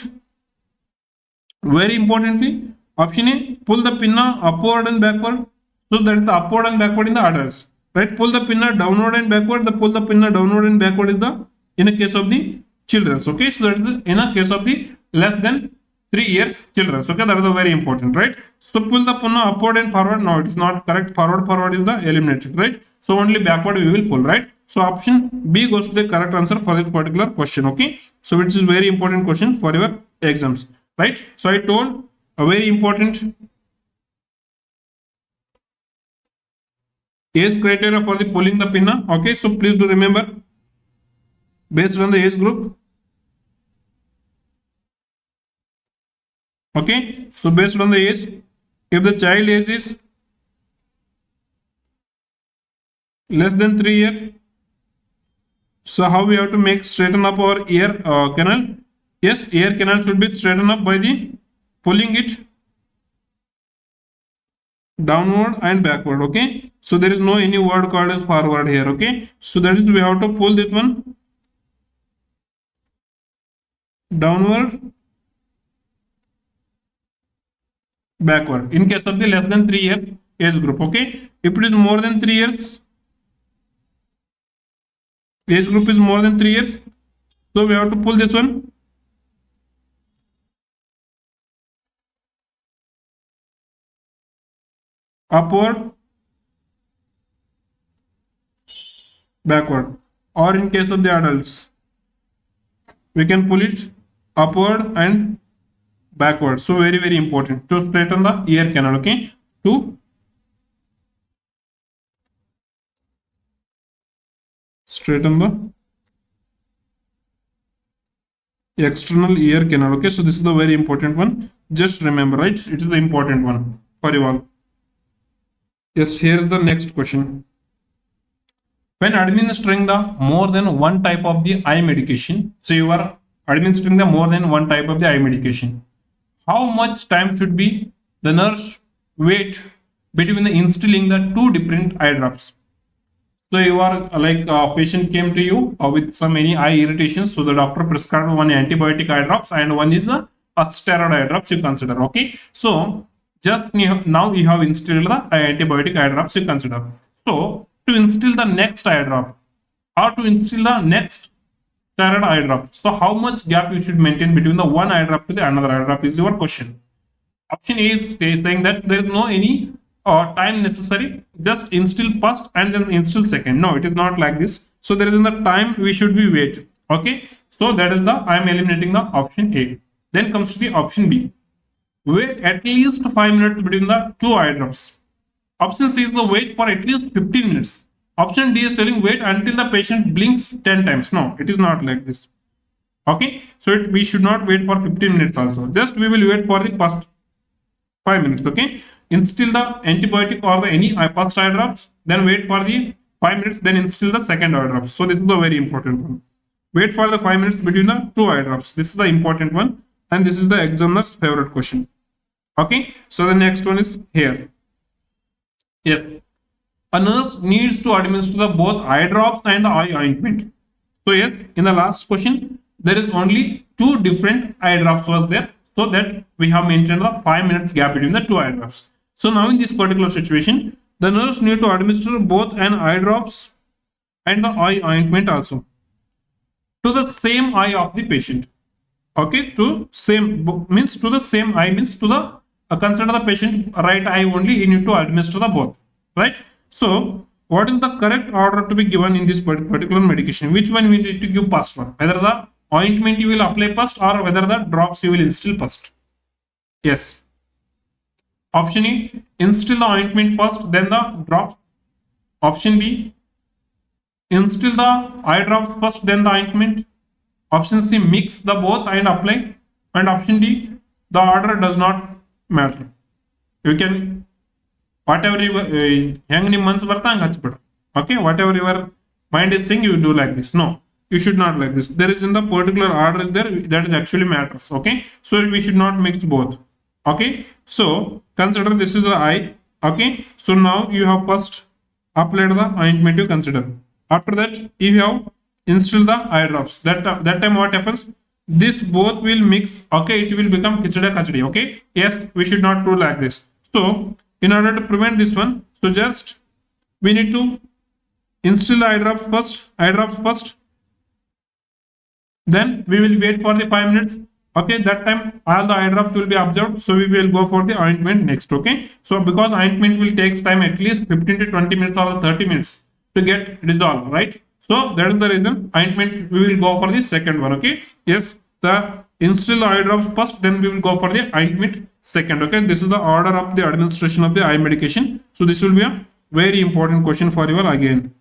Very importantly, option A, pull the pinna upward and backward. So that is the upward and backward in the adults. Right? Pull the pinna downward and backward. The pull the pinna downward and backward is the in a case of the children. Okay. So that is the in a case of the less than 3 years children. Okay. That is the very important, right? So pull the pinna upward and forward. No, it is not correct. Forward is the eliminated, right? So only backward we will pull, right? So option B goes to the correct answer for this particular question. Okay. So which is very important question for your exams. Right. So I told a very important age criteria for the pulling the pinna. Okay. So please do remember based on the age group. Okay. So based on the age, if the child age is less than 3 years, so how we have to make straighten up our ear canal? Yes, ear canal should be straightened up by the pulling it downward and backward. Okay. So there is no any word called as forward here. Okay. So that is we have to pull this one downward, backward in case of the less than 3 years age group. Okay. If it is more than 3 years, age group is more than 3 years, so we have to pull this one upward, backward, or in case of the adults, we can pull it upward and backward. So very important to straighten the ear canal. Okay. To straighten the external ear canal. Okay. So this is the very important one. Just remember, right? It is the important one for you all. Yes, here's the next question. When administering the more than one type of the eye medication, so you are administering the more than one type of the eye medication, how much time should be the nurse wait between the instilling the two different eye drops. So you are like a patient came to you with some any eye irritations. So the doctor prescribed one antibiotic eye drops and one is a steroid eye drops you consider. Okay. So just now you have instilled the antibiotic eye drops you consider. So to instill the next eye drop or to instill the next steroid eye drop. So how much gap you should maintain between the one eye drop to the another eye drop is your question. Option A is saying that there is no any time necessary, just instill first and then instill second. No, it is not like this. So there is in the time we should be wait. Okay, so that is the I am eliminating the option A. Then comes to the option B. Wait at least 5 minutes between the two eye drops. Option C is the wait for at least 15 minutes. Option D is telling wait until the patient blinks 10 times. No, it is not like this. Okay, so we should not wait for 15 minutes also. Just we will wait for the first 5 minutes. Okay, instill the antibiotic or the any first eye drops, then wait for the 5 minutes, then instill the second eye drops. So this is the very important one. Wait for the 5 minutes between the two eye drops. This is the important one, and this is the examiner's favorite question. Okay, so the next one is here. Yes, a nurse needs to administer the both eye drops and the eye ointment. So yes, in the last question, there is only two different eye drops was there, so that we have maintained the 5 minutes gap between the two eye drops. So now in this particular situation, the nurse need to administer both an eye drops and the eye ointment also to the same eye of the patient. Okay, to same means to the same eye means to the consider the patient right eye only, you need to administer the both, right? So what is the correct order to be given in this particular medication? Which one we need to give first one? Whether the ointment you will apply first or whether the drops you will instill first? Yes. Option A, instill the ointment first, then the drops. Option B, instill the eye drops first, then the ointment. Option C, mix the both and apply. And option D, the order does not matter. You can whatever you okay, whatever your mind is saying, you do like this. No, you should not like this. There is in the particular order is there that is actually matters. Okay, so we should not mix both. Okay, so consider this is the eye. Okay, so now you have first applied the ointment you consider. After that, if you have instilled the eye drops, that time what happens? This both will mix. Okay, it will become khichda kachdi. Okay, yes, we should not do like this. So in order to prevent this one, so just we need to instill the eye drops first. Then we will wait for the 5 minutes. Okay, that time all the eye drops will be absorbed, so we will go for the ointment next. Okay, so because ointment will take time at least 15 to 20 minutes or 30 minutes to get resolved, right? So that is the reason ointment we will go for the second one. Okay, yes, the instill the eye drops first, then we will go for the ointment second. Okay, this is the order of the administration of the eye medication. So this will be a very important question for you all again.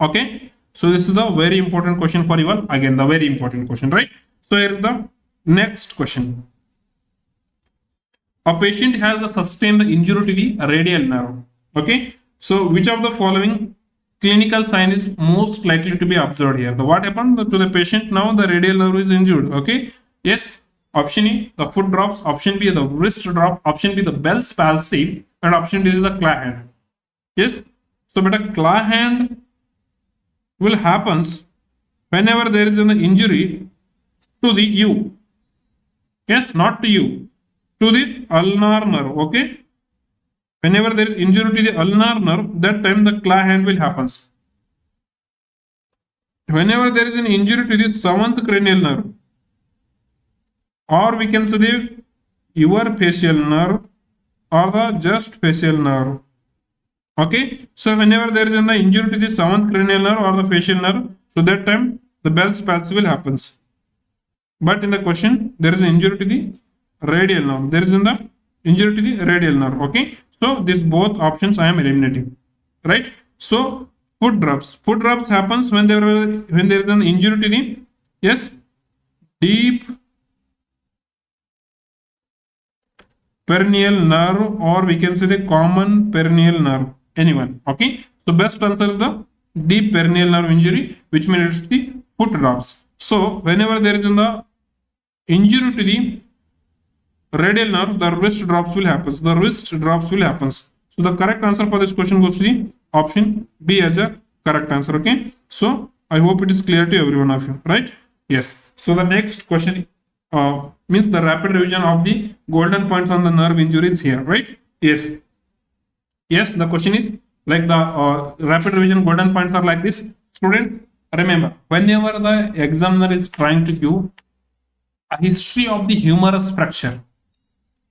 Okay, so this is the very important question for you all again, the very important question, right? So here is the next question. A patient has a sustained injury to the radial nerve. Okay, so which of the following clinical sign is most likely to be observed here? What happened to the patient? Now the radial nerve is injured. Okay, yes, option A, the foot drops. Option B, the wrist drop. Option B, the Bell's palsy. And option D is the claw hand. Yes, so but a claw hand will happens whenever there is an injury to the U. Yes, not to you, to the ulnar nerve. Okay, whenever there is injury to the ulnar nerve, that time the claw hand will happens. Whenever there is an injury to the 7th cranial nerve, or we can say the your facial nerve or the just facial nerve. Okay, so whenever there is an injury to the 7th cranial nerve or the facial nerve, so that time the Bell's palsy will happens. But in the question, there is an injury to the radial nerve. There is in the injury to the radial nerve. Okay, so these both options I am eliminating, right? So foot drops happens when there is an injury to the, yes, deep peroneal nerve, or we can say the common peroneal nerve. Anyone. Okay, so best answer is the deep peroneal nerve injury, which means the foot drops. So whenever there is in the injury to the radial nerve, the wrist drops will happen. The wrist drops will happen. So the correct answer for this question goes to the option B as a correct answer. Okay. So I hope it is clear to every one of you, right? Yes. So the next question means the rapid revision of the golden points on the nerve injuries here, right? Yes. Yes, the question is like the rapid revision golden points are like this. Students, remember, whenever the examiner is trying to give a history of the humerus fracture,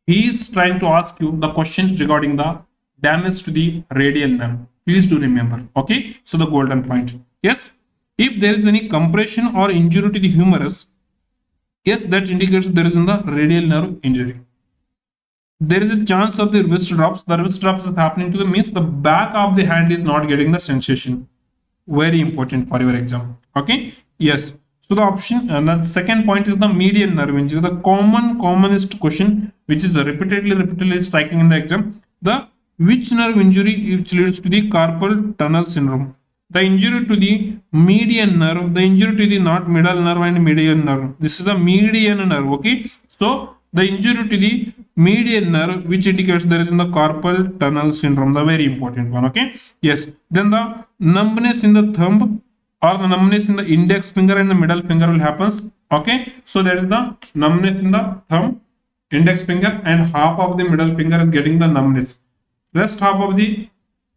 he is trying to ask you the questions regarding the damage to the radial nerve. Please do remember. Okay, so the golden point. Yes, if there is any compression or injury to the humerus, yes, that indicates there is in the radial nerve injury. There is a chance of the wrist drops. The wrist drops is happening to the means the back of the hand is not getting the sensation. Very important for your exam. Okay. Yes. So the option and the second point is the median nerve injury. The commonest question which is repeatedly striking in the exam. The which nerve injury which leads to the carpal tunnel syndrome. The injury to the median nerve, the injury to the not middle nerve and median nerve. This is the median nerve. Okay. So the injury to the median nerve, which indicates there is in the carpal tunnel syndrome, the very important one. Okay. Yes. Then the numbness in the thumb or the numbness in the index finger and the middle finger will happen. Okay. So there is the numbness in the thumb, index finger, and half of the middle finger is getting the numbness. Rest half of the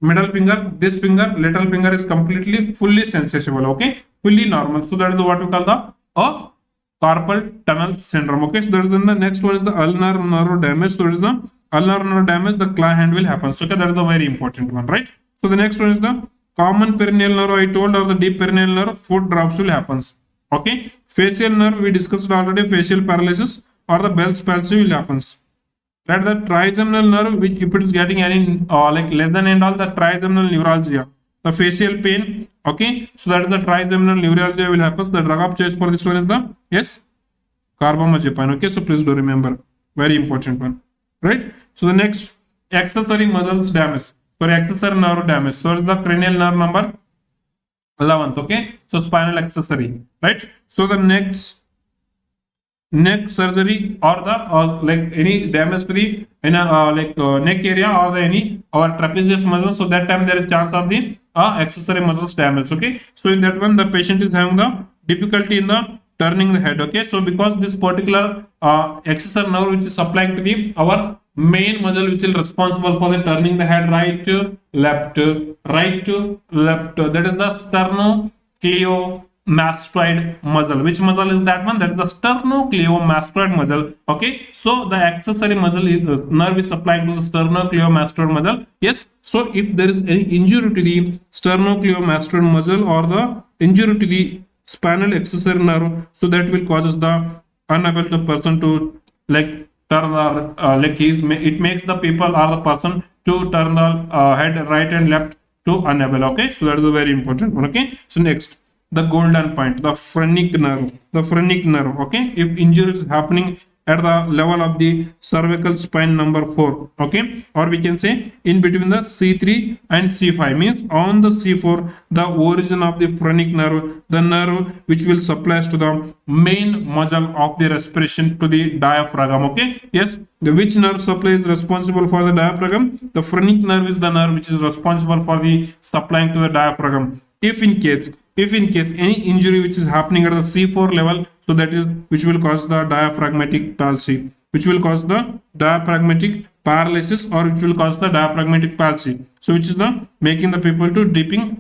middle finger, this finger, little finger is completely fully sensible. Okay. Fully normal. So that is what we call the carpal tunnel syndrome. Okay, so there's then the next one is the ulnar nerve damage. So it is the ulnar nerve damage, the claw hand will happen. So okay, that is the very important one, right? So the next one is the common perineal nerve I told, or the deep perineal nerve, foot drops will happen. Okay, facial nerve we discussed already, facial paralysis or the Bell's palsy will happen. Right, the trigeminal nerve, which if it is getting any like lesion and all, the trigeminal neuralgia, the facial pain. Okay, so that is the trigeminal neuralgia will happen. The drug of choice for this one is the yes, carbamazepine. Okay, so please do remember, very important one, right? So the next accessory muscles damage, sorry, accessory nerve damage. So is the cranial nerve number 11th. Okay, so spinal accessory, right? So the neck surgery or the like any damage to the neck area or the any our trapezius muscle, so that time there is chance of the accessory muscles damage. Okay, so in that one the patient is having the difficulty in the turning the head. Okay, so because this particular accessory nerve which is supplying to the our main muscle which is responsible for the turning the head right to left, right to left, that is the sternocleidomastoid muscle. Which muscle is that one? That is the sternocleidomastoid muscle. Okay, so the accessory muscle is nerve is supplying to the sternocleidomastoid muscle. Yes, so if there is any injury to the sternocleidomastoid muscle or the injury to the spinal accessory nerve, so that will causes the unable to person to like turn the it makes the people or the person to turn the head right and left to unable. Okay, so that is a very important one. Okay, so next the golden point, the phrenic nerve, okay, if injury is happening at the level of the cervical spine number 4, okay, or we can say in between the C3 and C5, means on the C4 the origin of the phrenic nerve, the nerve which will supply to the main muscle of the respiration to the diaphragm. Okay, yes, the which nerve supply is responsible for the diaphragm? The phrenic nerve is the nerve which is responsible for the supplying to the diaphragm. If in case any injury which is happening at the C4 level, so that is which will cause the diaphragmatic palsy, which will cause the diaphragmatic paralysis, or which will cause the diaphragmatic palsy. So which is the making the people to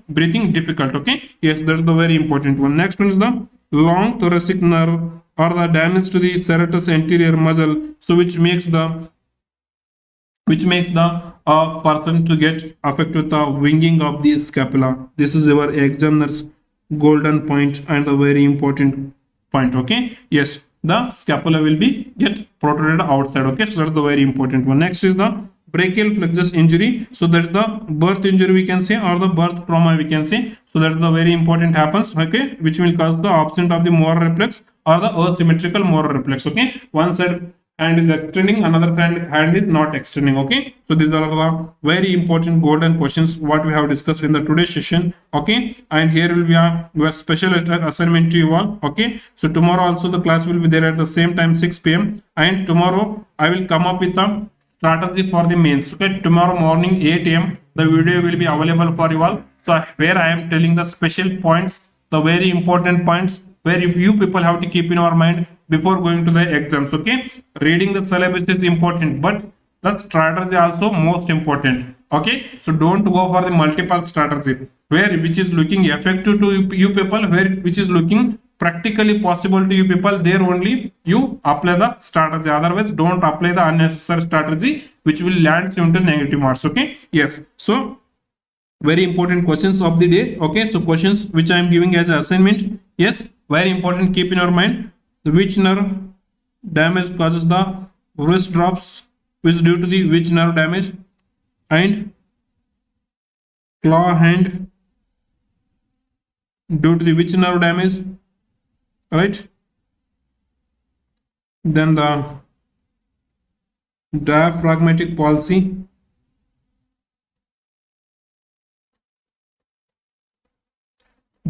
breathing difficult. Okay, yes, that's the very important one. Next one is the long thoracic nerve or the damage to the serratus anterior muscle, so which makes the person to get affected with the winging of the scapula. This is our examiner's golden point and the very important point. Okay, yes, the scapula will be get protruded outside. Okay, so that's the very important one. Next is the brachial plexus injury. So that's the birth injury we can say, or the birth trauma we can say. So that's the very important happens. Okay, which will cause the absence of the molar reflex or the asymmetrical molar reflex. Okay, one side hand is extending, another hand is not extending. Okay, so these are the very important golden questions what we have discussed in the today's session. Okay, and here will be a special assignment to you all. Okay, so tomorrow also the class will be there at the same time, 6 p.m. and tomorrow I will come up with a strategy for the mains. Okay, tomorrow morning 8 a.m. the video will be available for you all. So where I am telling the special points, the very important points where you people have to keep in our mind before going to the exams. Okay, reading the syllabus is important, but the strategy also most important. Okay, so don't go for the multiple strategy where which is looking effective to you people, where which is looking practically possible to you people, there only you apply the strategy. Otherwise don't apply the unnecessary strategy which will land you into negative marks. Okay, yes, so very important questions of the day. Okay, so questions which I am giving as an assignment, yes, very important, keep in your mind. Which nerve damage causes the wrist drops, which due to the which nerve damage, and claw hand due to the which nerve damage, right? Then the diaphragmatic palsy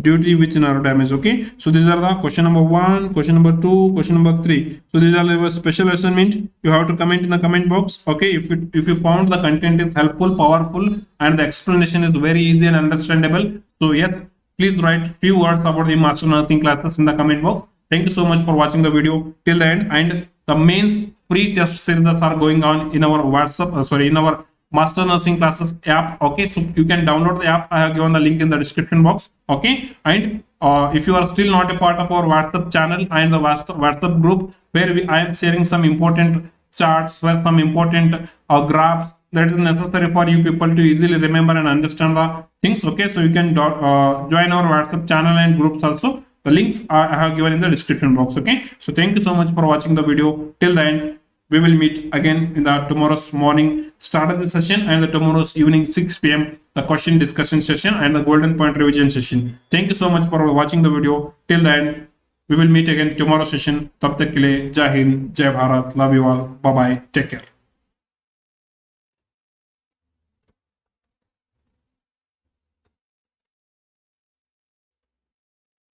due to which nerve damage. Okay, so these are the question number 1, question number 2, question number 3. So these are the special assignment. You have to comment in the comment box. Okay, if you found the content is helpful, powerful, and the explanation is very easy and understandable, so yes, please write few words about the master nursing classes in the comment box. Thank you so much for watching the video till the end. And the mains free test series are going on in our WhatsApp, in our master nursing classes app. Okay, so you can download the app. I have given the link in the description box. Okay, and if you are still not a part of our WhatsApp channel and the WhatsApp group where I am sharing some important charts, where some important graphs that is necessary for you people to easily remember and understand the things. Okay, so you can join our WhatsApp channel and groups also. The links I have given in the description box. Okay, so thank you so much for watching the video till the end. We will meet again in the tomorrow's morning strategy session and the tomorrow's evening 6 p.m. the question discussion session and the golden point revision session. Thank you so much for watching the video till the end. We will meet again tomorrow session. Tab tak ke liye, Jai Hind, Jai Bharat. Love you all. Bye bye. Take care.